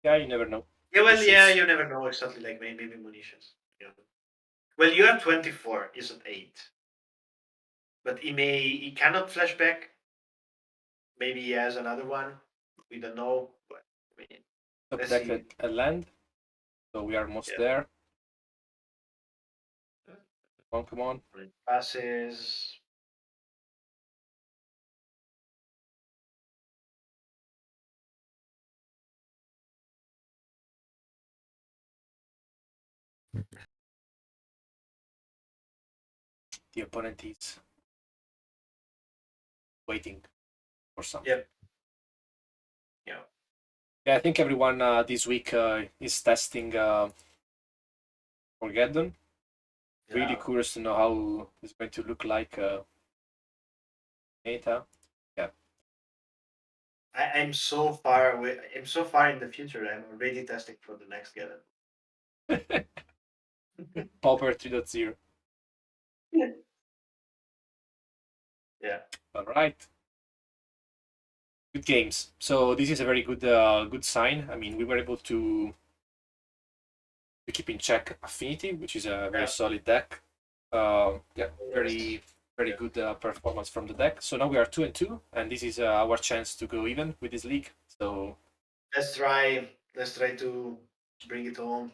Yeah, you never know. Yeah, well, This yeah, is you never know exactly. Like maybe munitions. Yeah. Well, you have 24. Is at 8, but he cannot flashback. Maybe he has another one. We don't know. But I mean, top let's deck see. a land. So we are almost Yeah. there. Come on. When it passes. The opponent is waiting for something. Yep. Yeah. Yeah, I think everyone this week is testing Forgeddon. Really Yeah. curious to know how it's going to look like meta. Yeah. I'm so far away. I'm so far in the future. I'm already testing for the next Galen. Pauper 3.0. Yeah. All right. Good games. So this is a very good sign. I mean, we were able to keep in check Affinity, which is a very Yeah. solid deck. Yeah, Yes. very Yeah. good performance from the deck. So now we are 2-2, and this is our chance to go even with this league. So Let's try. Let's try to bring it home.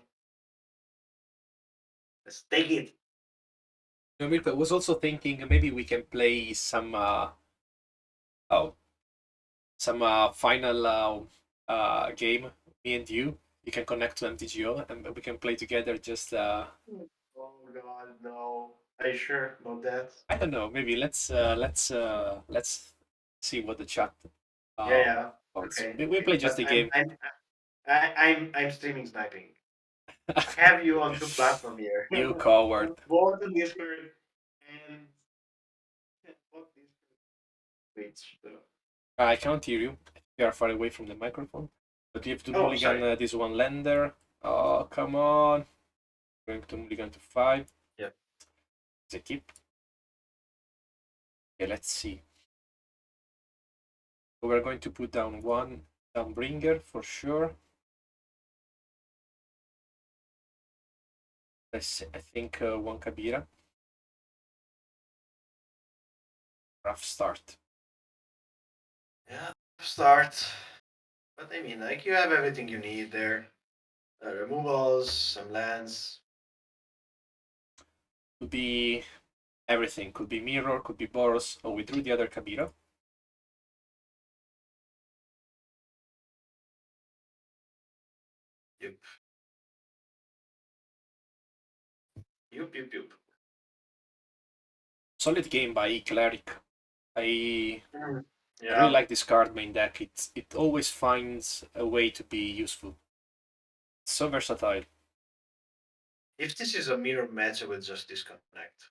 Let's take it. Mirko, I was also thinking maybe we can play oh, some final game. Me and you. You can connect to MTGO, and we can play together. Just Oh God, no. Are you sure about that? I don't know. Maybe let's see what the chat Yeah. uh, Yeah. wants. Okay. We Okay. play just But a game. I'm streaming sniping. I have you on two platform here. You coward. Both on Discord and both Discord. Twitch. So. I can't hear you. You are far away from the microphone. But you have to Oh, mulligan sorry. this one lander. Oh, come on. Going to mulligan to 5. Yep. It's a keep. Okay, let's see. So we're going to put down one Downbringer for sure. I think one Kabira. Rough start. Yeah. Start. But I mean, like, you have everything you need there. Removals, some lands. Could be everything. Could be Mirror, could be Boros. Oh, we drew the other Kabira. Yep. Yup. Solid game by Cleric. I Mm. I really Yeah. like this card main deck. It always finds a way to be useful. It's so versatile. If this is a mirror match, I will just disconnect.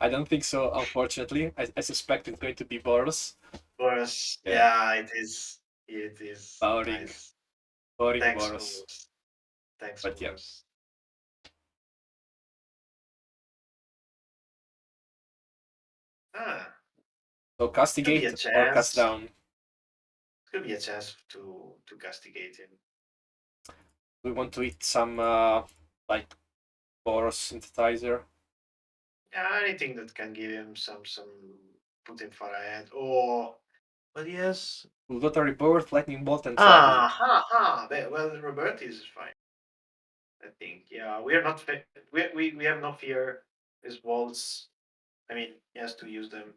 I don't think so, unfortunately. I suspect it's going to be Boros. Boros. Yeah, Yeah, it is. It is boring, nice. boring Thanks, Boros. Boros. Thanks, But yeah, Boros. Ah, so could be a castigate or cast chance. down. Could be a chance to castigate him. We want to hit some like Boros synthesizer. Yeah, anything that can give him some put him far ahead. Or But yes. Ulgota Rebirth, Lightning Bolt, and Traveling. Well, Robert is fine. I think. Yeah, we are not. We have no fear. His bolts. I mean, he has to use them.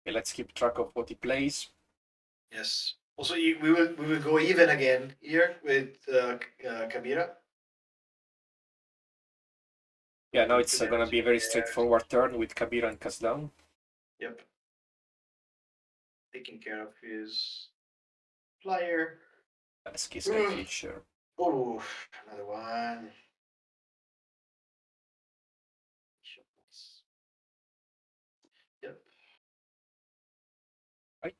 Okay, let's keep track of what he plays. Yes. Also, we will go even again here with Kabira. Yeah, now Doing it's two gonna damage be a very there. straightforward turn with Kabira and cast down. Yep. Taking care of his flyer. Ski Skyfisher. Oh, another one. Yep. Right.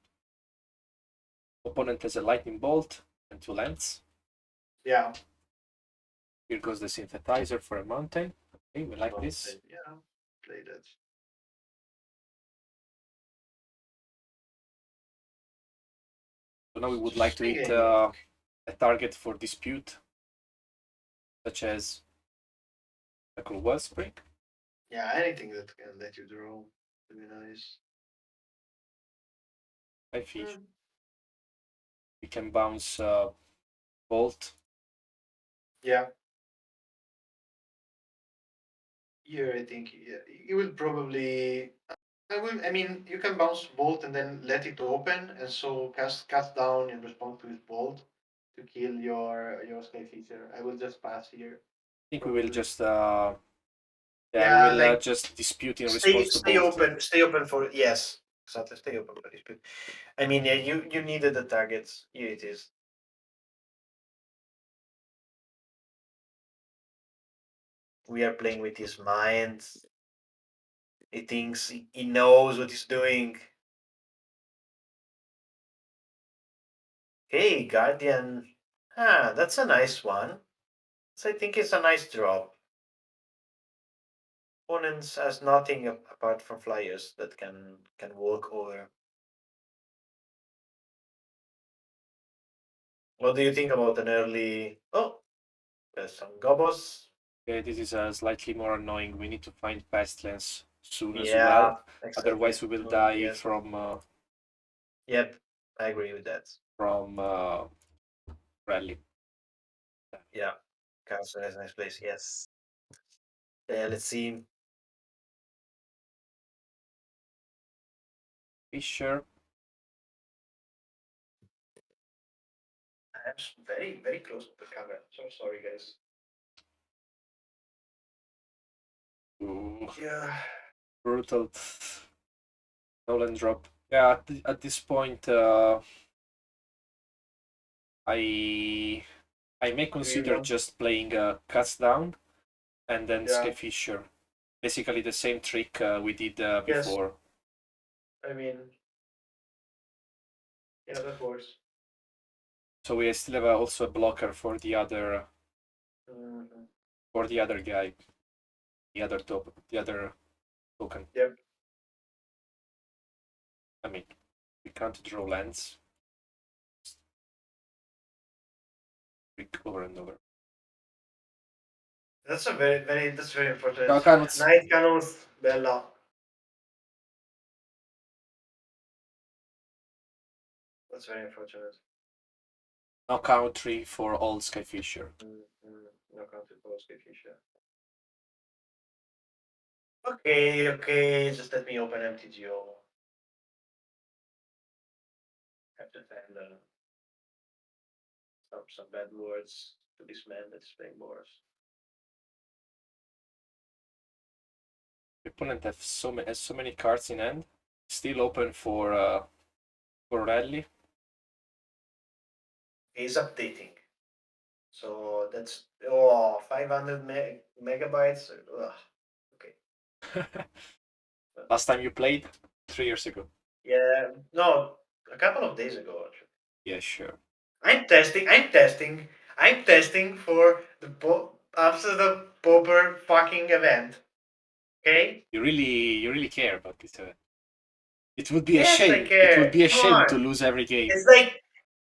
Opponent has a Lightning Bolt and 2 lands. Yeah. Here goes the Synthetizer for a mountain. Okay, we like this. Yeah. Play that. So now we would like to hit Swinging. a target for dispute, such as a Cool Wellspring. Yeah, anything that can let you draw would be nice. I fish. We can bounce Bolt. Yeah. Here, I think you will probably. I mean, you can bounce bolt and then let it open, and so cast down in response to his bolt to kill your sky feature. I will just pass here. I think we will Probably. just we Yeah, will like just dispute in stay response to stay Bolt. open, stay open for yes, exactly. Stay open for dispute. I mean, yeah, you needed the targets. Here it is. We are playing with his mind. He thinks he knows what he's doing. Hey, Guardian. Ah, that's a nice one. So I think it's a nice drop. Opponents has nothing apart from flyers that can walk over. What do you think about an early? Oh, there's some gobos. Okay, this is slightly more annoying. We need to find Pestilence soon as Yeah, well. exactly. Otherwise, we will die Yes. Yep, I agree with that. from rally. Yeah, Castle is a nice place. Yes. Yeah, let's see. Fisher. I'm very very close to the camera. So sorry, guys. Ooh, Yeah. brutal. Nolan drop. Yeah, at this point, I may Do you consider want? just playing Cuts Down and then Yeah. Skyfisher. Basically the same trick we did Yes. before. I mean, yeah, that works. So we still have also a blocker for the other Mhm. guy, the other token. Yep. I mean, we can't draw lands. Click over and over. That's a very that's very Now important. cannot. Night cannons, Bella. That's very unfortunate. No country for all Skyfisher. No counter for Fisher. Okay, just let me open MTGO. Have to find some bad words to this man that is playing Boros. The opponent has so many cards in hand. Still open for rally. He's updating. So that's 500 megabytes. Ugh. Okay. Last time you played? 3 years ago. Yeah, no, a couple of days ago actually. Yeah, sure. I'm testing. I'm testing for the after the Pauper fucking event. Okay. You really care about this event. It would be a Yes, I shame. It would care. be a Come shame to on. lose every game. It's like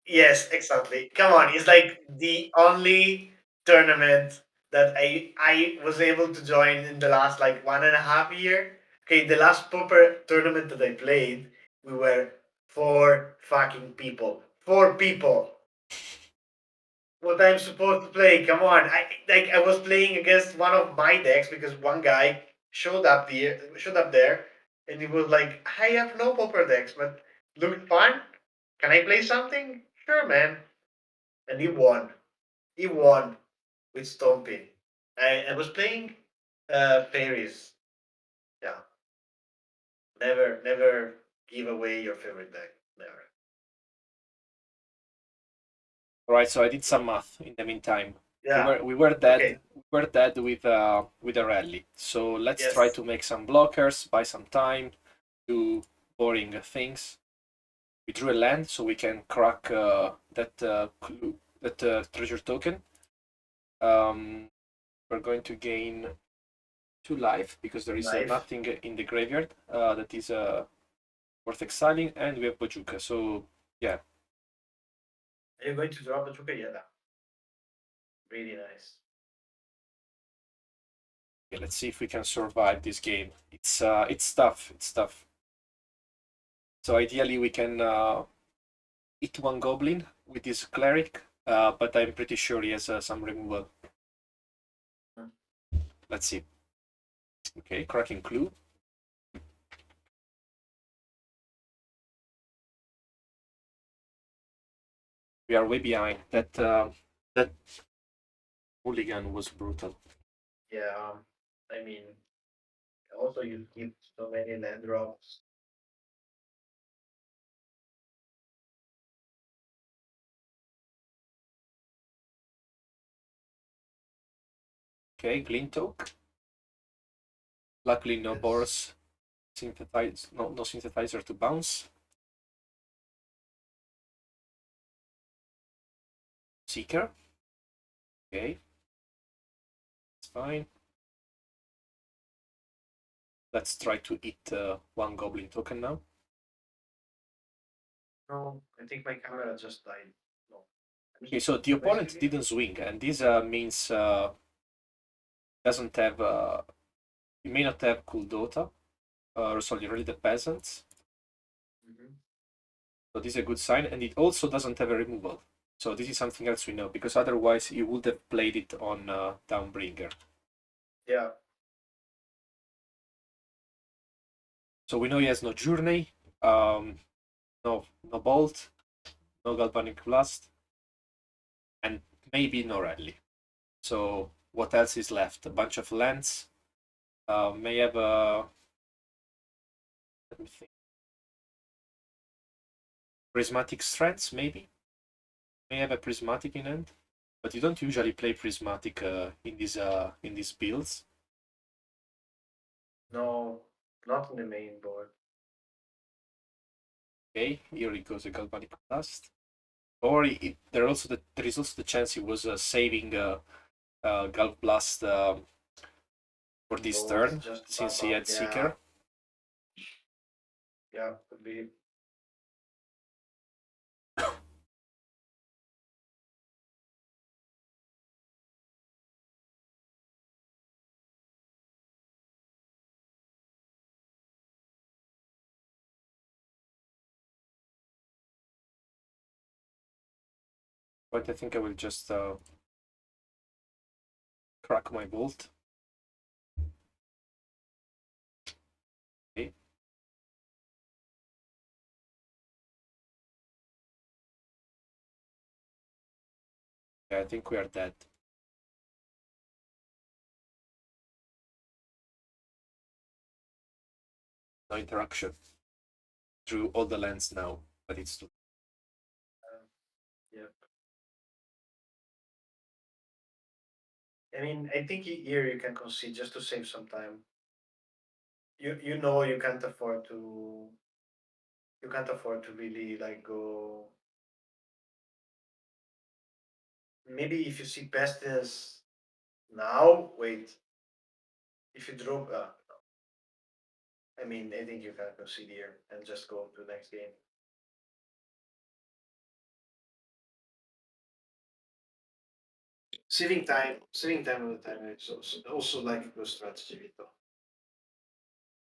yes, exactly. Come on. It's like the only tournament that I was able to join in the last like 1.5 year. Okay, the last proper tournament that I played, we were four fucking people. Four people. What I'm supposed to play? Come on! I was playing against one of my decks because one guy showed up there, and he was like, "I have no proper decks, but looked fun. Can I play something? Sure, man." And he won. He won with Stomping. I was playing fairies. Yeah. Never give away your favorite deck. Never. All right, so I did some math in the meantime. Yeah. We were Okay. dead. We were dead with a rally. So let's try Yes. to make some blockers, buy some time, do boring things. We drew a land, so we can crack that treasure token. We're going to gain 2 life because there is Life. nothing in the graveyard that is worth exiling, and we have Bojuka. So yeah, Are you going to drop the Chukayeda? Really nice. yeah, let's see if we can survive this game. It's tough. It's tough. So ideally we can hit one goblin with this cleric, but I'm pretty sure he has some removal. Hmm. Let's see. Okay, cracking clue. We are way behind. That hooligan was brutal. Yeah. I mean, also you keep so many land drops. Okay, Glintoke. Luckily, no Yes. Boros synthesize, no synthesizer to bounce. Seeker. Okay, it's fine. Let's try to eat one goblin token now. No, I think my camera just died. No. Okay, so the opponent didn't swing, and this means doesn't have. He may not have cool Dota. Sorry, really the peasants. Mm-hmm. So this is a good sign, and it also doesn't have a removal. So this is something else we know, because otherwise he would have played it on Downbringer. Yeah. So we know he has no Journey, no Bolt, no Galvanic Blast, and maybe no Rally. So what else is left? A bunch of lands. May have a, let me think, Prismatic Strands, maybe? May have a Prismatic in hand, but you don't usually play Prismatic in these builds. No, not in the main board. Okay, here he goes a Galvanic Blast. Or there is also the chance he was saving Galv Blast for this Both turn, just since pop he up. had Yeah. Seeker. Yeah. Could be. But I think I will just crack my Bolt. Okay. Yeah, I think we are dead. No interaction. Through all the lands now, but it's too. Yeah. I mean, I think here you can concede just to save some time. You know you can't afford to really like go. Maybe if you see Pestilence now, wait. If you drop, I mean, I think you can concede here and just go to the next game. saving time all the time is also like a good strategy, though.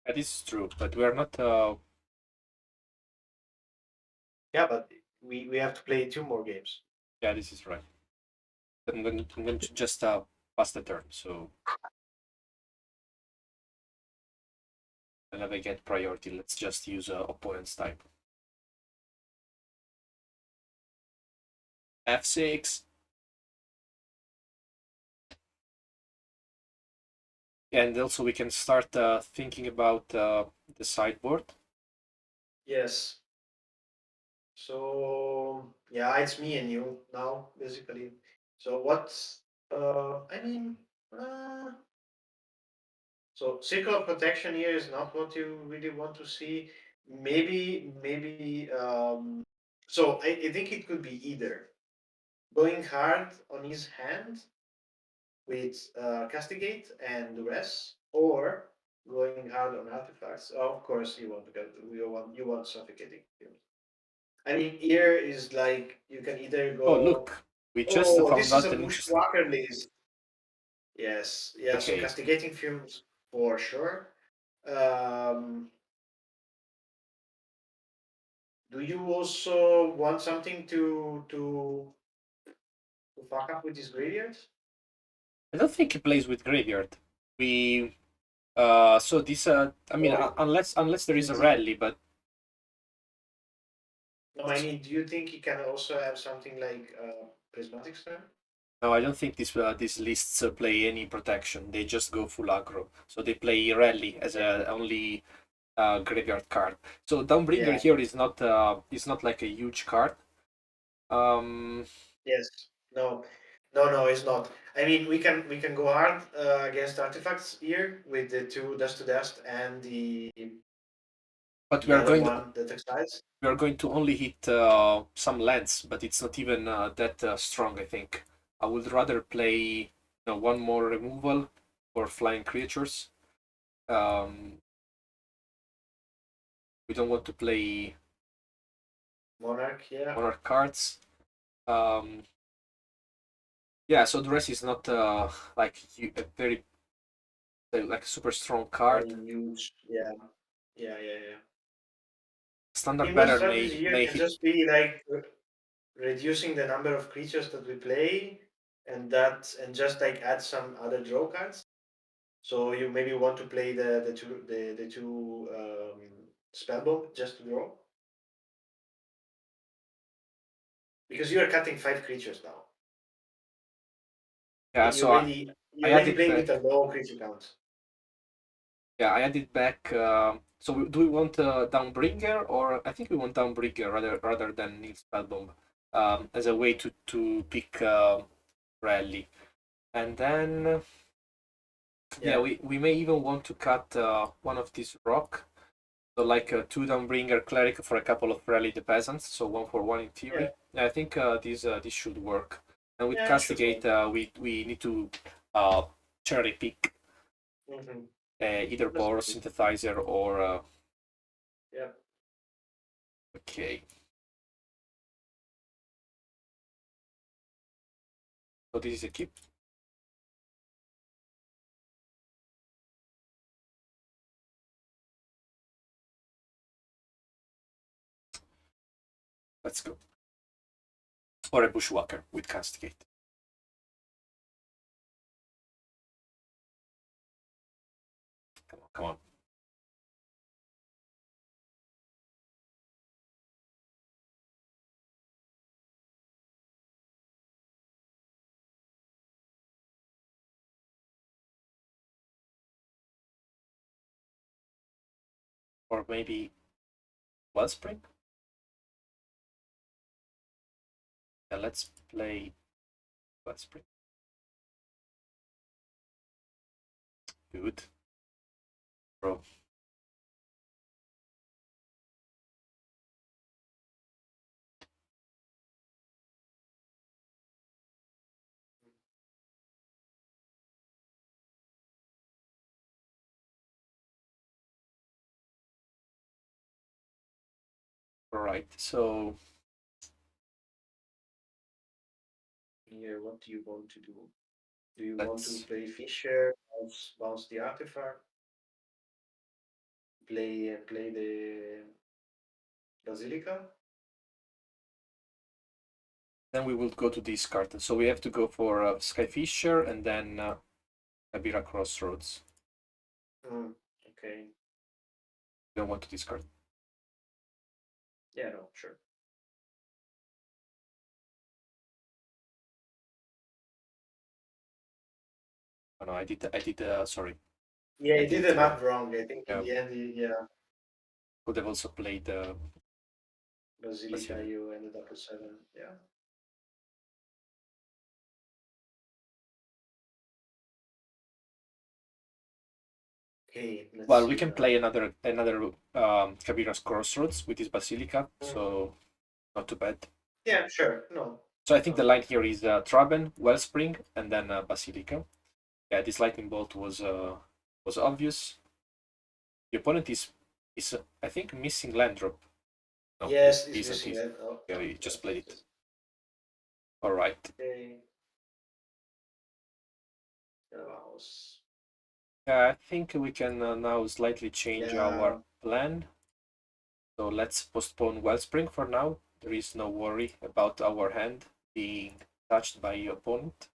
That is true, but we are not. Yeah, but we have to play 2 more games. Yeah, this is right. I'm going to just pass the turn, so whenever I get priority, let's just use opponent's type. F6. And also we can start thinking about the sideboard. Yes. So yeah, it's me and you now, basically. So what's I mean so circle of protection here is not what you really want to see. Maybe so I think it could be either going hard on his hand with castigate and duress, or going hard on artifacts. Of course, you want to get you want suffocating him. I mean, here is like you can either Oh, go. look, we just Oh, found this is out a an interesting. bushwhacker list. Yes, yeah. So Okay, castigating fumes for sure. Um, do you also want something to fuck up with this graveyard? I don't think he plays with graveyard. We so this I mean Or unless there is is a it? rally, but No, I mean, do you think he can also have something like prismatic storm? no, I don't think these lists play any protection. They just go full aggro. So they play rally as Yeah. a only graveyard card. So Downbringer Yeah. here is not like a huge card. Um, Yes. No. No, no, it's not. I mean, we can go hard against artifacts here with the two dust to dust and but the other one that exiles. we are going to only hit some lands, but it's not even that strong. I think I would rather play one more removal for flying creatures. Um, we don't want to play Monarch, yeah. monarch cards. Um, yeah, so the rest is not like a very like a super strong card. Huge. Yeah. Yeah, yeah, yeah. Standard Teamless bearer strategy here may can hit. just be like reducing the number of creatures that we play and just like add some other draw cards. So you maybe want to play the two spellbook just to draw because you are cutting 5 creatures now. Yeah, And you so already I you already added playing with a back. low creature count. Yeah, I added back. So do we want Downbringer, or I think we want Downbringer rather than Nils Spellbomb, as a way to pick Rally, and then yeah, Yeah, we may even want to cut one of these rock, so like two Downbringer Cleric for a couple of Rally the Peasants, so 1 for 1 in yeah, theory. Yeah, I think this should work. And with yeah. It should Castigate, work. we need to uh, cherry pick Mm-hmm. either That's Boros true. Synthesizer or Yeah. okay. So this is a keep. Let's go. Or a Bushwhacker with Castigate. Come on, come on. Or maybe Wellspring? Yeah, let's play Wellspring. Good. Bro. Alright, so Here, what do you want to do? Do you want to Let's play Fisher, bounce the artifact, play the Basilica? then we will go to this card. So we have to go for Skyfisher and then Abira Crossroads. Okay. Don't want to discard. Yeah, no, sure. Oh, no, I did. Sorry, Yeah, I he did did it the wrong. math wrong. I think in Yeah, the end, yeah, could have also played Basilica, Basilica. you ended up with 7. Yeah. Okay, let's Well, we see can now. play another Kabira's Crossroads with his Basilica, Mhm. so not too bad. Yeah, sure. No. So I think the line Um, here is Traben, Wellspring, and then Basilica. Yeah, this lightning bolt was obvious. The opponent is I think missing land drop. No, yes, he it's isn't. missing He's that. Oh, yeah, he just that's played it. it. All right. Okay. Mouse. Yeah, I think we can now slightly change Yeah. our plan. So let's postpone Wellspring for now. There is no worry about our hand being touched by your opponent.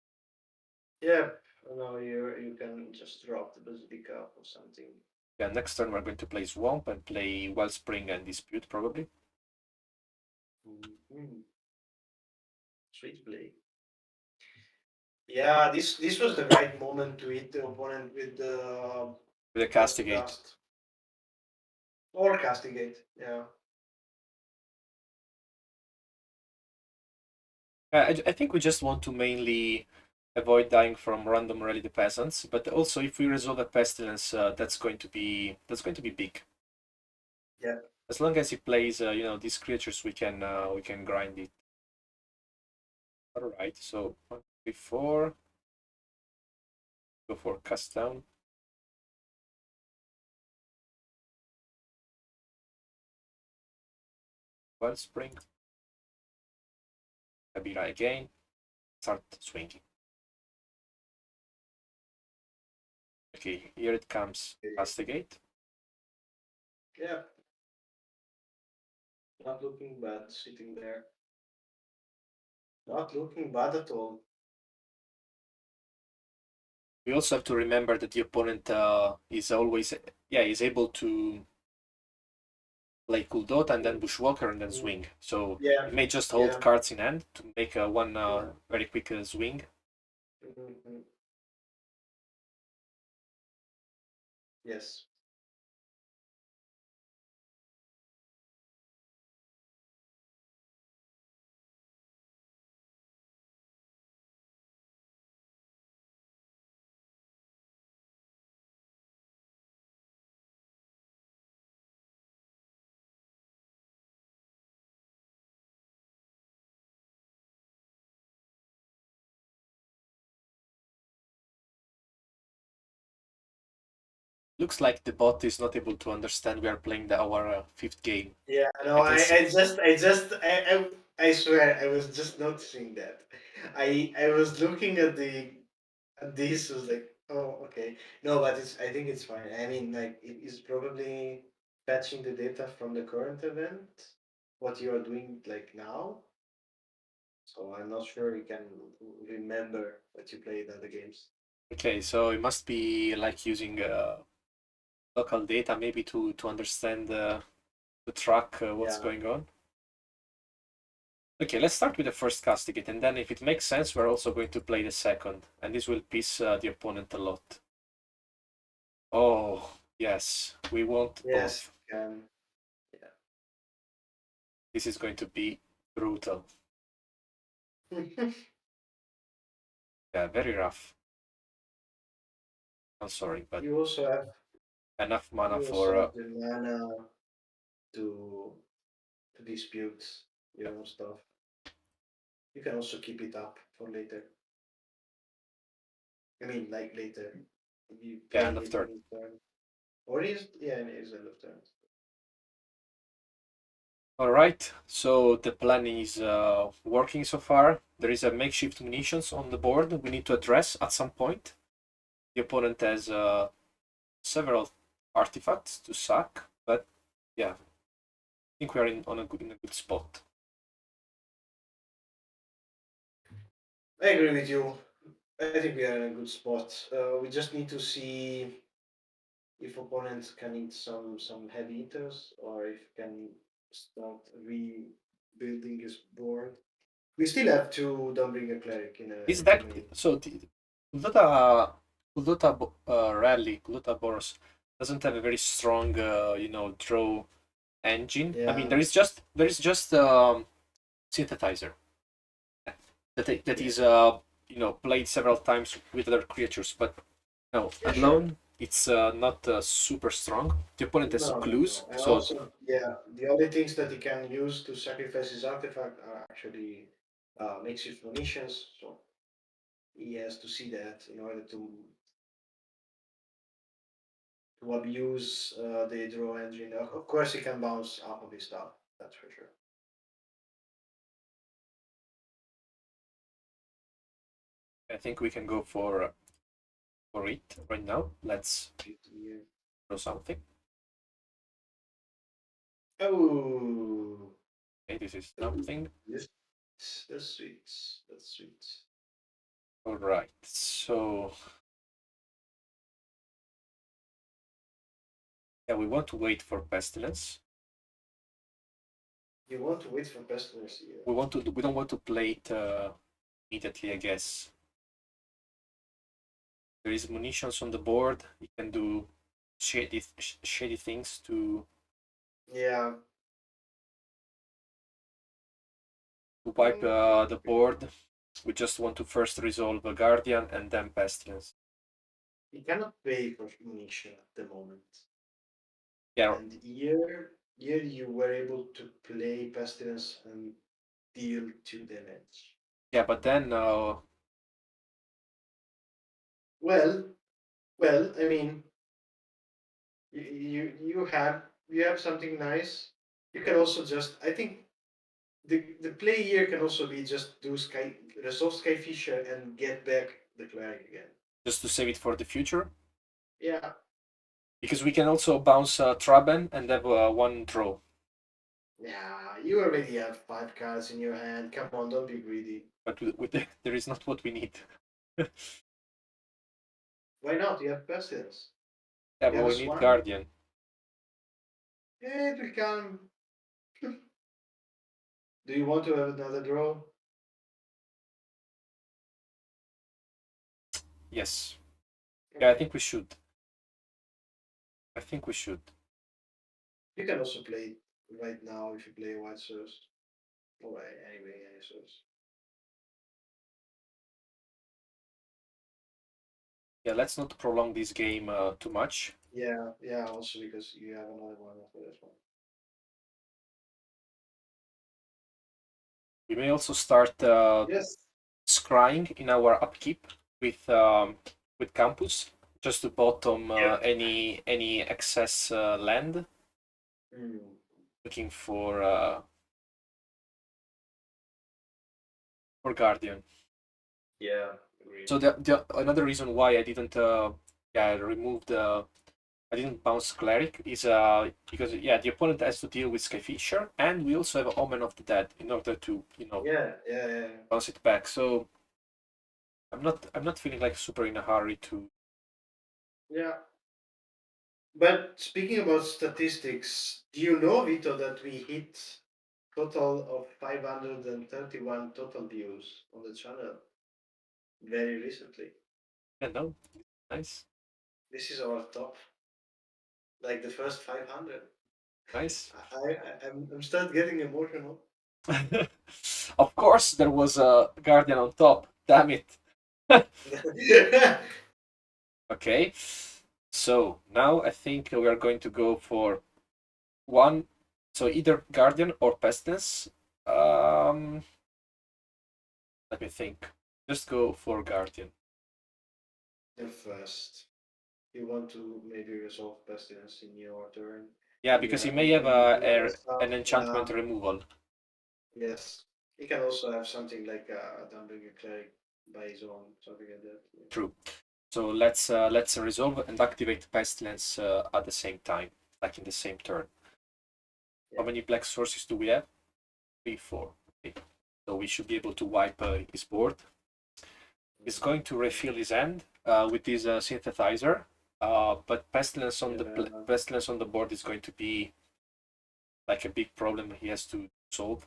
Yeah. Now you can just drop the Basilica or something. Yeah, next turn we're going to play Swamp and play Wellspring and Dispute probably. Mhm. Sweet play. Yeah, this was the right moment to hit the opponent With a with the Castigate. dust or castigate. Yeah. I think we just want to mainly avoid dying from random rally the peasants, but also if we resolve a pestilence, that's going to be big. Yeah. As long as he plays, these creatures, we can grind it. All right, so before go for cast down, Wellspring, Kabira again, start swinging. Okay, here it comes, castigate. Yeah. Not looking bad sitting there. Not looking bad at all. We also have to remember that the opponent is always, is able to play Kuldota and then Bushwalker and then Mm, swing. So yeah. he may just hold Yeah. cards in hand to make one Yeah. very quick swing. Mhm. Yes. Looks like the bot is not able to understand we are playing our fifth game. Yeah. No. I can see. I swear, I was just noticing that. I was looking at this was like, oh, okay. No, but I think it's fine. I mean, like, it is probably fetching the data from the current event, what you are doing like now. So I'm not sure you can remember what you played other games. Okay, so it must be like using local data maybe to understand to track what's Yeah. going on. Okay, let's start with the first castigate, and then if it makes sense, we're also going to play the second, and this will piss the opponent a lot. Oh, yes, we want Yes. both. Can. This is going to be brutal. Yeah. Yeah, very rough. I'm sorry, but you also have enough mana you for. also have the mana to dispute your own stuff. You can also keep it up for later. I mean, like later. You Yeah, end play of it turn. in turn. Or is, yeah, it is end of turn. All right, so the plan is working so far. There is a makeshift munitions on the board we need to address at some point. The opponent has several artifacts to sack, but yeah, I think we are in a good spot. I agree with you. I think we are in a good spot. We just need to see if opponents can eat some heavy hitters or if can start rebuilding his board. We still have to don't bring a cleric in This too deck, many. so Kuldota Rally, Kuldota Boros doesn't have a very strong, draw engine. I mean, Yeah, there is just synthesizer that yeah, is played several times with other creatures, but no, yeah, sure. alone it's not super strong. The opponent has No, no, clues, no. And so also, yeah, the only things that he can use to sacrifice his artifact are actually makeshift munitions. So he has to see that in order to abuse the draw engine. Of course, he can bounce off of his stuff. That's for sure. I think we can go for it right now. Let's Yeah. draw something. Oh, Okay, this is something. this that's sweet. That's sweet. All right, so yeah, we want to wait for Pestilence. You want to wait for pestilence here. We don't want to play it immediately, I guess. There is munitions on the board. You can do shady things Yeah. to wipe the board. We just want to first resolve a Guardian and then Pestilence. You cannot pay for munition at the moment. Yeah, And here you were able to play pestilence and deal 2 damage. yeah, but then Well, well, I mean, you have something nice. You can also just I think the play here can also be just do sky resolve Skyfisher and get back the cleric again. just to save it for the future, Yeah, because we can also bounce Traben and have one draw. yeah. You already have 5 cards in your hand. Come on, don't be greedy. But there is not what we need. Why not? You have pestilence. Yeah, You but have a we need swarm. Guardian. Yeah, it will come. Do you want to have another draw? Yes. Yeah, I Okay. think we should. I think we should. You can also play right now if you play white source. Oh, anyway, any source. Yeah, let's not prolong this game too much. Yeah, yeah. Also because you have another one after this one. We may also start Yes. scrying in our upkeep with campus, just to bottom Yeah. any excess land, Mm. looking for Guardian. Yeah. Agreed. So the another reason why I didn't remove the I didn't bounce Cleric is because the opponent has to deal with Skyfisher, and we also have Omen of the Dead in order to Yeah. Yeah. Yeah. bounce it back. So I'm not feeling like super in a hurry to. Yeah. But speaking about statistics, do you know, Vito, that we hit total of 531 total views on the channel very recently? Yeah, no, nice, This is our top, like the first 500. nice. I'm start getting emotional. Of course, there was a Guardian on top. Damn it. Okay, so now I think we are going to go for one. So either Guardian or Pestilence. Um, Let me think. Just go for Guardian. The first. You want to maybe resolve pestilence in your turn. Yeah, because he may He have can do other an stuff. enchantment removal. Yes. He can also have something like a Dumbledore cleric by his own, something like that. True. So let's resolve and activate Pestilence at the same time, like in the same turn. How Yeah. many black sources do we have? 3, 4. Okay. So we should be able to wipe his board. He's going to refill his hand with his synthesizer, but Yeah. pestilence on the board is going to be like a big problem he has to solve.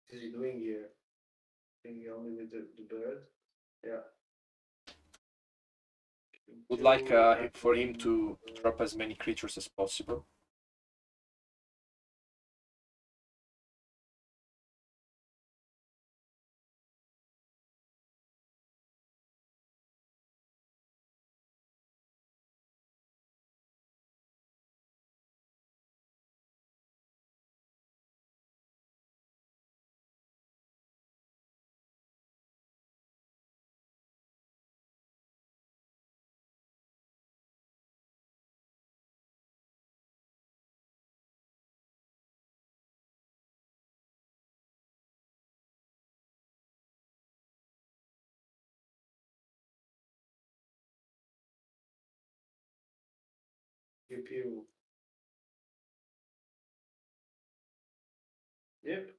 What is he doing here? Thinking only with the bird. Yeah. Would like Two for him and to drop as many creatures as possible. pew pew. Yep.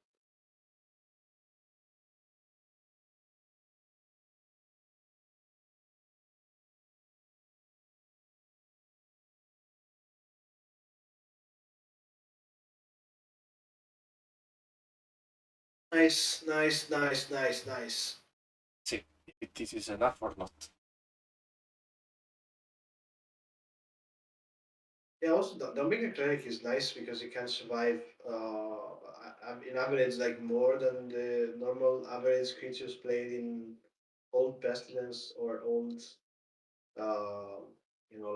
Nice, nice, nice, nice, nice. See if this is enough or not. Yeah, also the Omega Cleric is nice because you can survive in average like more than the normal average creatures played in old Pestilence or old uh,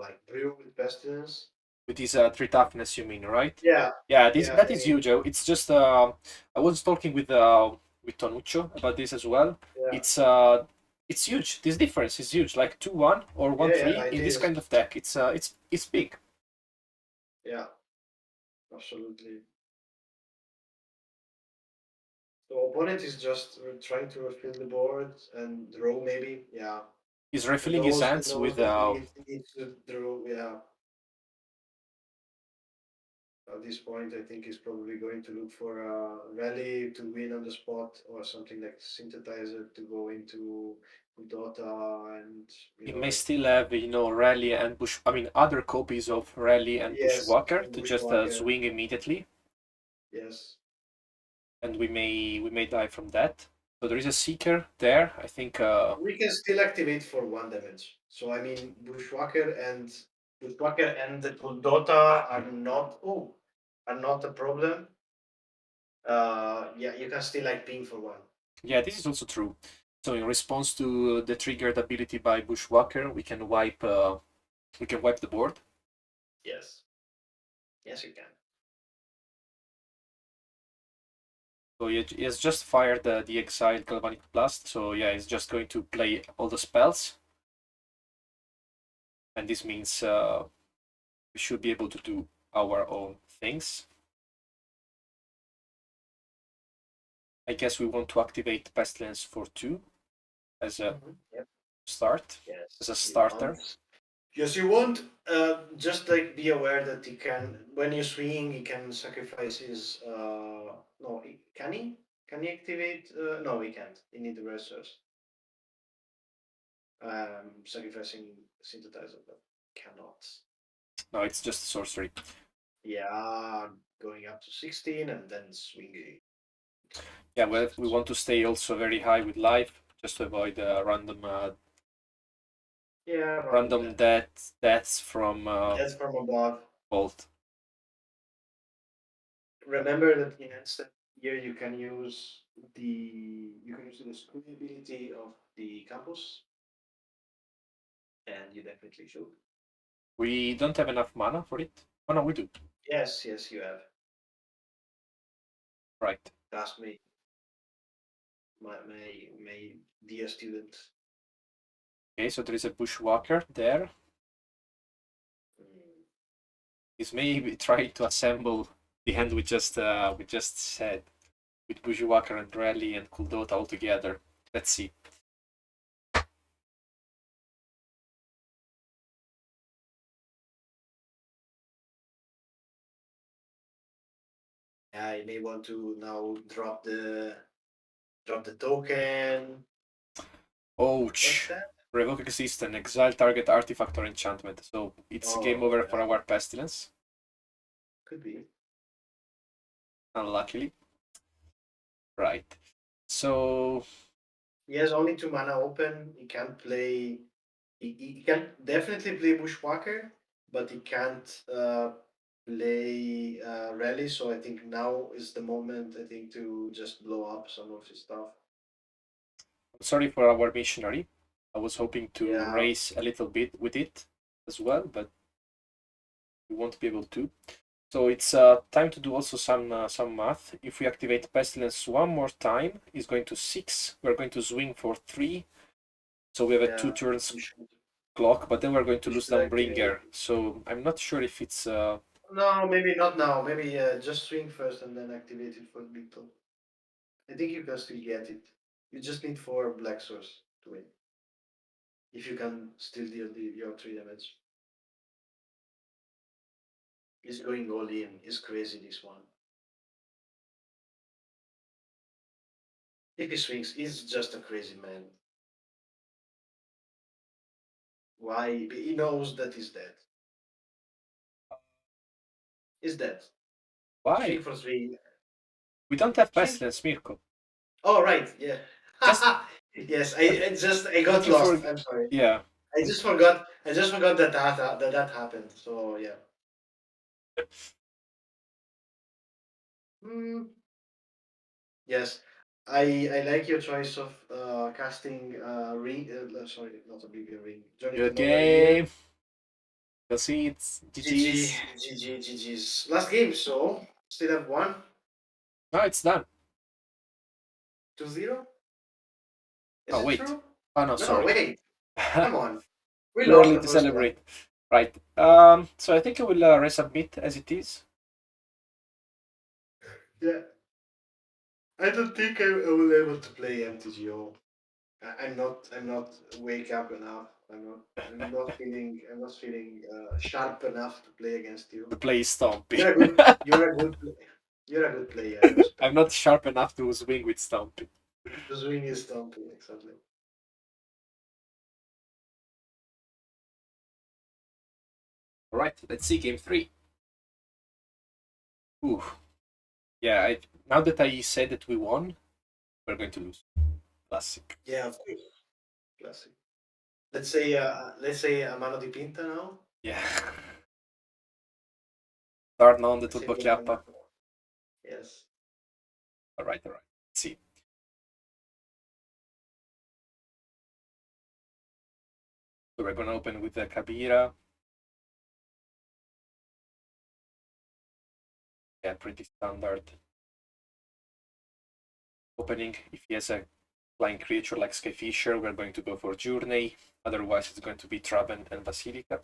like Brew with Pestilence. With his 3 toughness, you mean, right? Yeah, Yeah, yeah, that I is mean, huge. It's just I was talking with Tonuccio about this as well. yeah, It's huge. This difference is huge. Like 2-1 or yeah, one yeah, three it in this is. kind of deck. It's big. Yeah, absolutely. The opponent is just trying to refill the board and draw maybe. Yeah, He's he refilling his knows he hands knows with that he needs to draw. Yeah, at this point, I think he's probably going to look for a rally to win on the spot or something like synthesizer to go into Dota and he may like still have, Rally and Bush. I mean, other copies of Rally and yes, Bushwhacker and to just Bushwhacker. swing immediately, Yes, and we may die from that. So there is a Seeker there. I think we can still activate for 1 damage. So I mean, Bushwhacker and the Dota are not a problem. Yeah, you can still like ping for 1. yeah, this is also true. So in response to the triggered ability by Bushwhacker, we can wipe the board. Yes, yes, you can. So he has just fired the exiled Galvanic Blast. So yeah, he's just going to play all the spells, and this means we should be able to do our own things. I guess we want to activate Pestilence for 2 as a Yep. start, as a Yes, you starter. want. Yes, you want. Just like be aware that he can, when you swing, he can sacrifice his. No, can he? Can he activate? No, he can't. He need the resource. Sacrificing synthesizer, but cannot. No, it's just sorcery. Yeah, going up to 16 and then swinging. Yeah, well, we want to stay also very high with life, just to avoid Yeah, random random death. deaths from That's from above. bolt. Remember that in instant here you can use the screen ability of the campus, and you definitely should. We don't have enough mana for it. Oh no, we do. Yes, yes, you have. Right. Trust me, my dear student. Okay, so there is a bushwhacker there. He's maybe trying to assemble the hand we just said with bushwhacker and rally and Kuldota all together. Let's see. I may want to now drop the token. Ouch. What's that? Revoke existence, exile target artifact or enchantment. So it's game over for our Pestilence. Could be. Unluckily. Right. So He has only 2 mana open. He can't play. He can definitely play Bushwhacker, but he can't play Rally. So I think now is the moment. I think to just blow up some of his stuff. I'm sorry for our missionary. I was hoping to Yeah. race a little bit with it as well, but we won't be able to. So it's time to do also some math. If we activate Pestilence one more time, it's going to 6. We're going to swing for 3. So we have a 2 turns clock, but then we're going to lose Dawnbringer. So I'm not sure if it's... No, maybe not now. Maybe just swing first and then activate it for lethal. I think you can still get it. You just need 4 Black Source to win. If you can still deal your 3 damage. He's going all in. He's crazy, this one. If he swings, he's just a crazy man. Why? He knows that he's dead. He's dead. Why? Swing for 3. We don't have Pestilence, Mirko. Oh, right. Yeah. Just yes, I got lost. I'm sorry. Yeah. I just forgot that happened. So yeah. Yes, I like your choice of casting ring. Sorry, not a big ring. Journey Good to Nowhere here. game. You'll see it's GG, GG's. GG's. Last game, so still have 1. No, it's done. 2-0. Is Oh, it wait. true? Oh, no, No, sorry. wait. Come on. We Too lost early the to first celebrate. one. Right. So I think I will resubmit as it is. Yeah. I don't think I will be able to play MTGO. I'm not wake up enough. I'm not feeling sharp enough to play against you. To play Stompy. You're a good you're a good player. I respect. I'm not sharp enough to swing with Stompy. The swing is Stompy, exactly. All right, let's see game 3. Ooh. Yeah, now that I said that we won, we're going to lose. Classic. Yeah, of course. Classic. Let's say a mano di pinta now. Yeah. Start on the Let's say Turbo Chiappa. Yes. All right. Let's see. So we're gonna open with the Kabira. Yeah, pretty standard. Opening, if he has a flying creature like Skyfisher, we're going to go for Journey. Otherwise, it's going to be Traben and Basilica.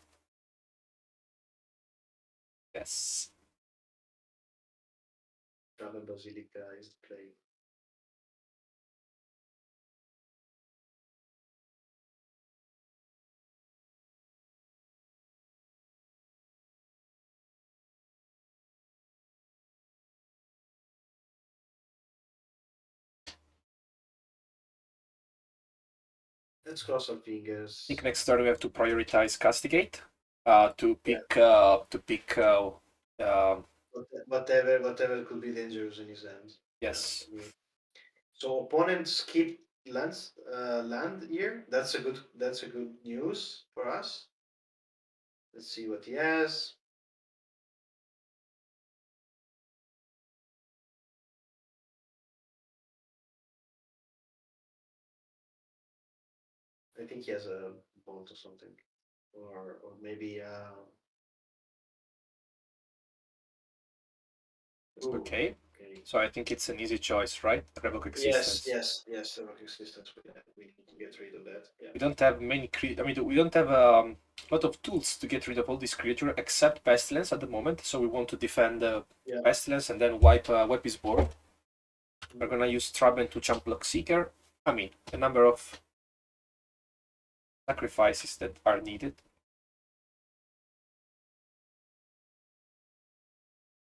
Yes. Traben Basilica is the play. Let's cross some fingers. I think next turn we have to prioritize Castigate. To pick whatever could be dangerous in his hands. yes. Yeah. So opponent skip land here. That's a good news for us. Let's see what he has. I think he has a bolt or something, or maybe. Okay. So I think it's an easy choice, right? Revoke Existence. Yes. The rock existence. We need to get rid of that. Yeah. We don't have many I mean, we don't have a lot of tools to get rid of all these creatures except Pestilence at the moment. So we want to defend Yeah. Pestilence and then wipe his board. We're gonna use Traben to jump Block Seeker. I mean, a number of sacrifices that are needed.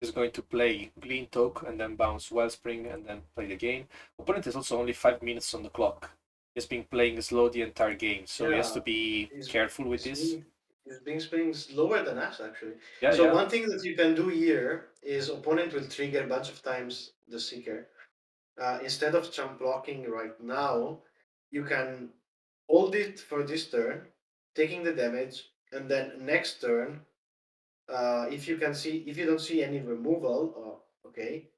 Is going to play Glean Talk and then bounce Wellspring and then play the game. Opponent is also only 5 minutes on the clock. He's been playing slow the entire game, so he has to be careful with this. He's being playing slower than us actually. Yeah, So yeah. one thing that you can do here is opponent will trigger a bunch of times the seeker. Instead of jump blocking right now, you can hold it for this turn, taking the damage, and then next turn, if you don't see any removal, okay.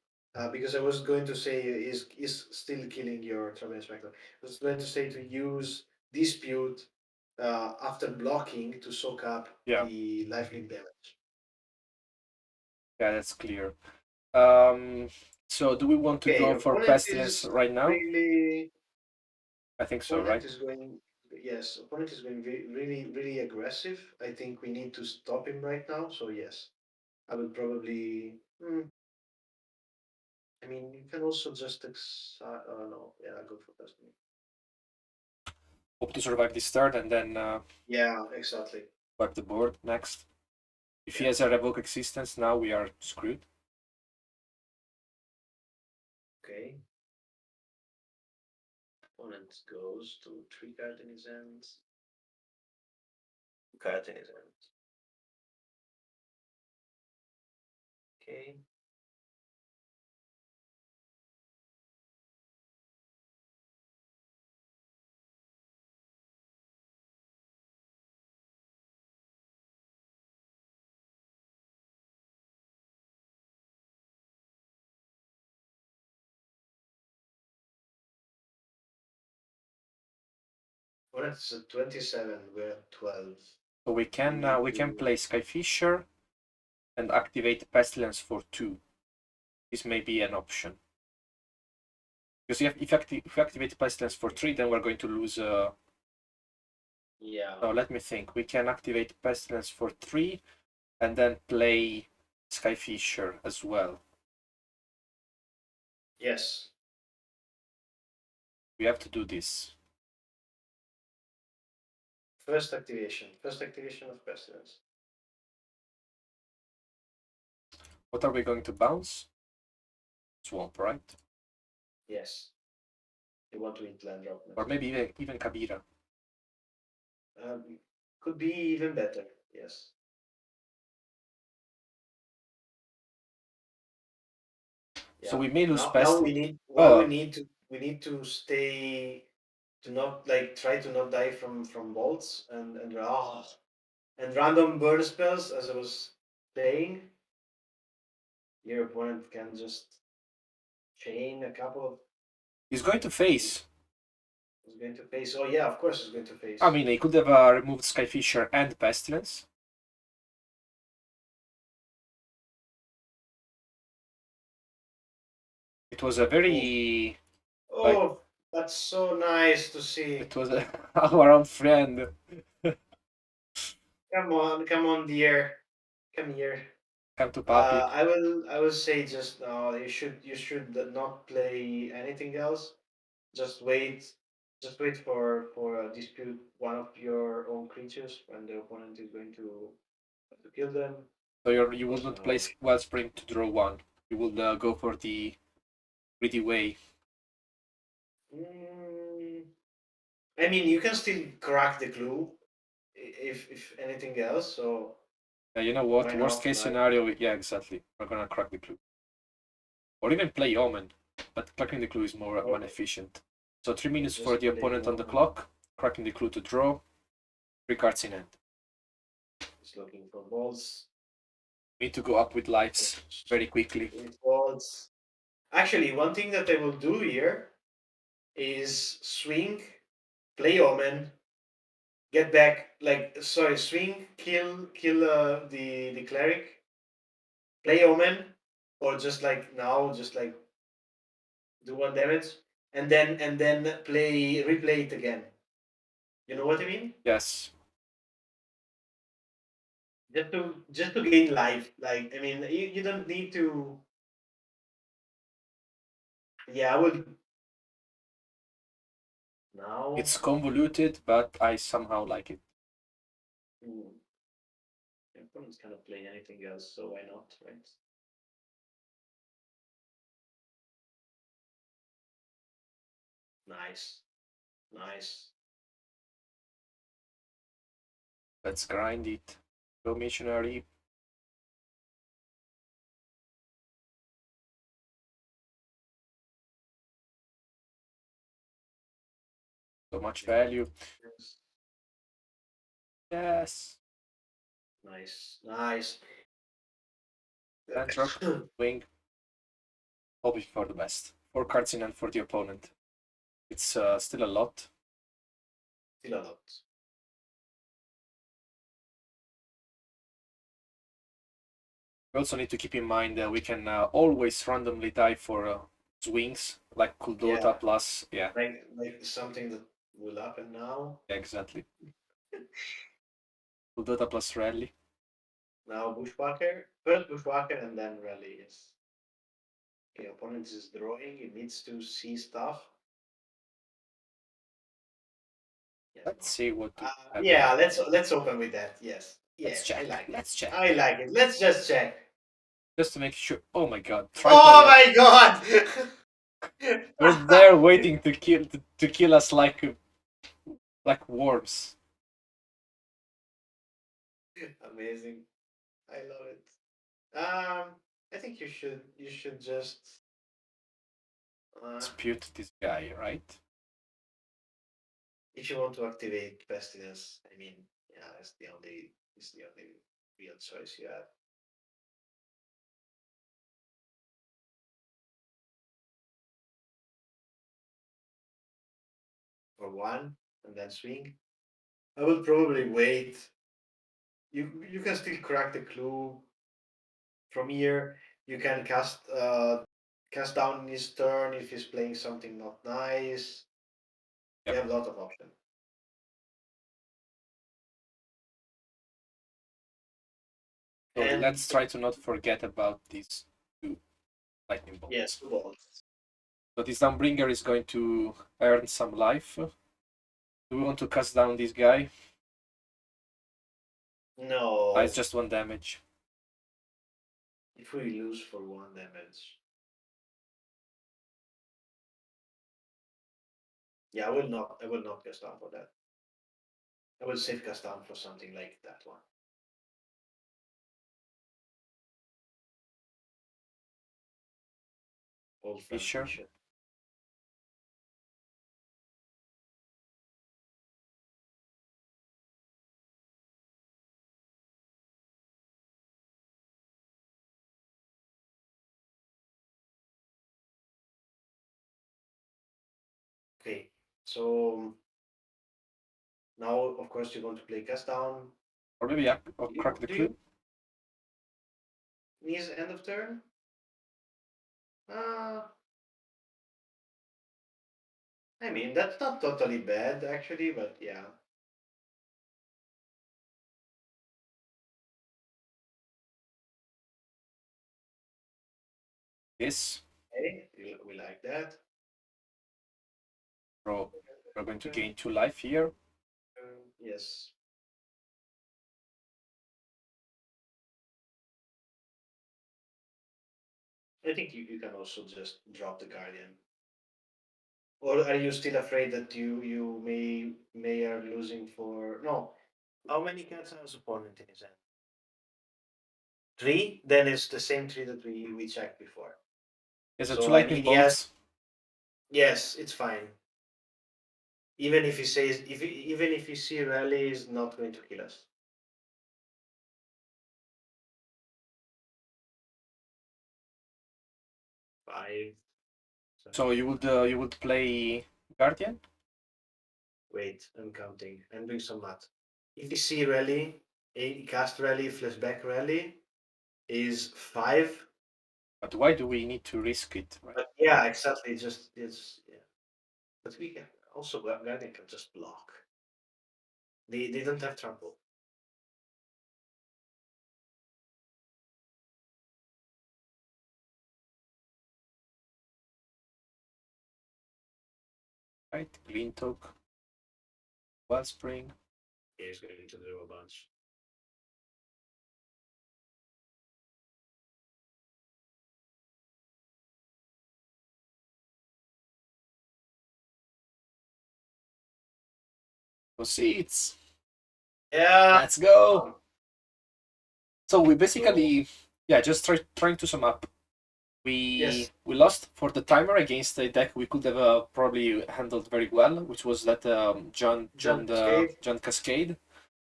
Because I was going to say is still killing your Travel Spectre. I was going to say to use dispute after blocking to soak up the lifelink damage. Yeah, that's clear. So do we want to go for Opponent Pestilence is right now? really I think so, opponent right? is going yes, opponent is going really aggressive. I think we need to stop him right now. So yes, I would probably. I mean, you can also just no, yeah, go for Destiny. Hope to survive this turn and then Yeah, exactly. wipe the board next. If he Yeah. has a Revoke Existence, now we are screwed. Okay. Opponent goes to 3 card in his hand. 2 cards in his hand. Okay. Opponent is at 27. We're at 12. So we can play Skyfisher and activate Pestilence for 2. This may be an option. Because if we activate Pestilence for 3, then we're going to lose. Yeah. No, let me think. We can activate Pestilence for 3 and then play Skyfisher as well. Yes. We have to do this. First activation. First activation of Pestilence. What are we going to bounce? Swamp, right? Yes. You want to hit land drop. Or maybe even Kabira. Could be even better. Yes. So we may lose Now we need to stay to not like try to not die from bolts and random burn spells as I was saying. Your opponent can just chain a couple of. He's going to face. He's going to face. Oh yeah, of course he's going to face. I mean, he could have removed Skyfisher and Pestilence. It was a very. Oh, that's so nice to see. It was our own friend. Come on, dear. Come here. Come to Papi. I will say just now you should not play anything else. Just wait for dispute one of your own creatures when the opponent is going to kill them. So you will not play Wellspring to draw 1. You will go for the greedy way. I mean, you can still crack the clue if anything else. So You know what? Worst case scenario, yeah, exactly. We're gonna crack the clue. Or even play Omen, but cracking the clue is more efficient. So 3 minutes for the opponent on the clock, cracking the clue to draw, 3 cards in hand. He's looking for balls. Need to go up with lives very quickly. Balls. Actually, one thing that I will do here is swing, play Omen, get back. Swing, kill the cleric, play Omen, or just like now, just like do one damage and then replay it again. You know what I mean? Yes, Just to gain life. Like I mean, you don't need to. Yeah, I will now. it's convoluted, but I somehow like it. Hmm, the opponents cannot play anything else, so why not, right? Nice, nice. Let's grind it. Go missionary. So much value. Yes. Yes. Nice, nice. Land drop. Wing. Hoping for the best. 4 cards in hand for the opponent. It's still a lot. Still a lot. We also need to keep in mind that we can always randomly die for swings, like Yeah, Kuldota plus. Yeah, like something that will happen now. exactly. Kuldota plus rally. Now Bushwhacker, first Bushwhacker, and then Rally. Yes. Okay, opponent is drawing. It needs to see stuff. Yes, Let's no. see what do we have Yeah, here. let's open with that. Yes, Let's yes, I check. like it. Let's check. I like it. Let's just check. Just to make sure. Oh my god. Oh Tricolor. my god! You're there waiting to kill us like worms. Amazing. I love it. I think you should just uh, Dispute this guy, right? if you want to activate Pestilence. I mean, yeah, it's the only real choice you have. For one, and then swing. I will probably wait. You can still crack the clue from here. You can cast down in his turn if he's playing something not nice. You Yep. have a lot of options. So And let's try to not forget about these two lightning yes, bolts. two balls. So this Downbringer is going to earn some life. Do we want to cast down this guy? It's No, just 1 damage. if we lose for one damage. Yeah, I will not. I will not cast down for that. I will save cast down for something like that one. Old friend Fisher. Bishop. Okay, so now of course you're going to play cast down. Or maybe yeah, or Do crack you the do you clue. need end of turn? Uh I mean that's not totally bad actually, but yeah. This. Okay, we like that. So we're going to gain 2 life here. Yes. I think you can also just drop the Guardian. Or are you still afraid that you may are losing for no? How many cats has opponent in his hand? Three? Then it's the same three that we checked before. Is it two So I lightning mean, yes, bolts? yes, it's fine. Even if he says, even if you see rally is not going to kill us. Five. So you would play Guardian? Wait, I'm counting. I'm doing some math. If you see rally, a cast rally, flashback rally is five. But why do we need to risk it, right? But yeah, exactly. Just it's yeah. But we can also Guardian can just block. They don't have trouble. Right? Green Talk, Wellspring. He's going to do a bunch. Proceeds. Yeah. Let's go. Um, So we so basically, yeah, just trying to sum up. We yes, we lost for the timer against a deck we could have probably handled very well, which was that John Cascade. John Cascade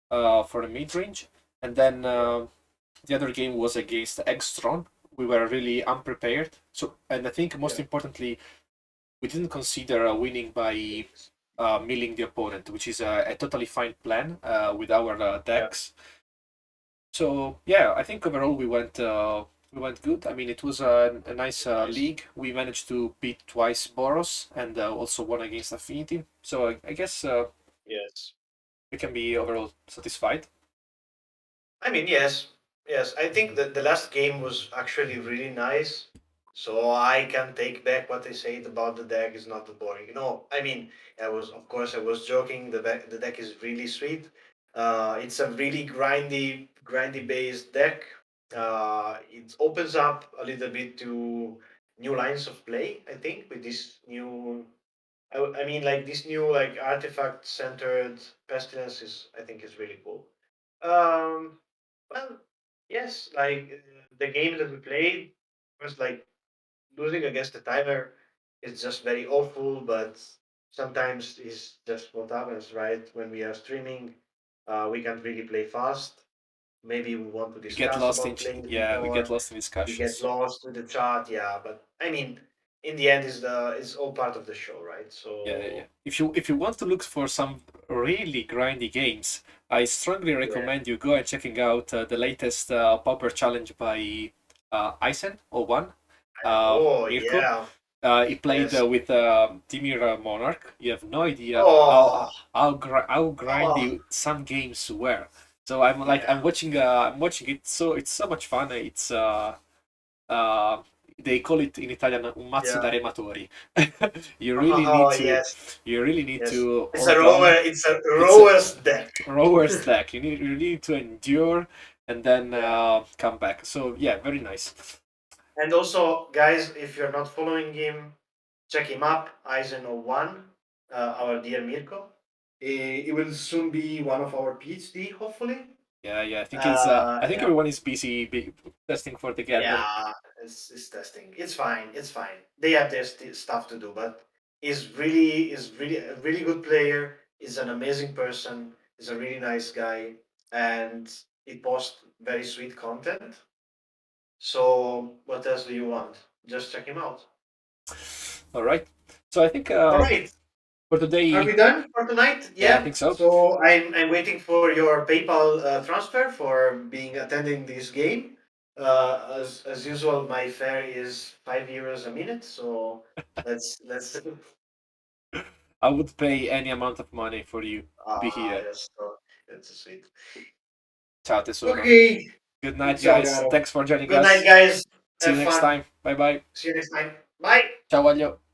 for the mid range, and then Yeah. the other game was against Eggstrom. We were really unprepared. So, and I think most Yeah. importantly, we didn't consider winning by milling the opponent, which is a totally fine plan with our Yeah. decks. So yeah, I think overall we went good. I mean, it was a nice Nice. league. We managed to beat twice Boros and also won against Affinity. So I guess Yes. we can be overall satisfied. I mean, yes, yes. I think that the last game was actually really nice. So I can take back what I said about the deck is not that boring. I mean, of course, I was joking. The deck is really sweet. It's a really grindy based deck. It opens up a little bit to new lines of play. I think with this new, I mean, like this new like artifact centered pestilence is I think is really cool. Um, well, yes, like the game that we played was like losing against the timer is just very awful, but sometimes it's just what happens, right? When we are streaming, we can't really play fast. Maybe we want to We get discuss lost about playing a bit yeah, we get more. lost in We get discussions. lost with the chart, yeah. But I mean, in the end, it's all part of the show, right? Yeah, yeah, yeah. So If you want to look for some really grindy games, I strongly yeah. recommend you go and checking out the latest Pauper challenge by Eisen or one Oh Mirko. yeah. He played Yes. with Dimir Monarch. You have no idea Oh. how Oh. grindy some games were. So Yeah. I'm watching it. So it's so much fun. It's uh, they call it in Italian un mazzo da Yeah. rematori. you really need Oh to yes. you really need Yes. to It's a hold on. rower. It's a It's a rower's deck. rower stack. You need to endure and then Yeah. come back. So yeah, very nice. And also, guys, if you're not following him, check him up. Eisen01, our dear Mirko. He will soon be one of our PhD, hopefully. Yeah, yeah. I think Yeah. everyone is busy testing for the gather. Yeah, it's testing. It's fine. It's fine. They have their stuff to do, but is really a really good player. Is an amazing person. Is a really nice guy, and he posts very sweet content. So what else do you want? Just check him out. All right. So I think All right. for Are today, we done for tonight? yeah, I Yeah. think so. So I'm waiting for your PayPal transfer for being attending this game. As usual, my fare is €5 a minute. So let's. I would pay any amount of money for you to be Ah, here. yes. So that's sweet. Ciao tesoro. Okay. Good night, Ciao, guys. caro. Thanks for joining Good night, us. guys. See you Have next fun. time. Bye bye. See you next time. Bye. Ciao, Waglio.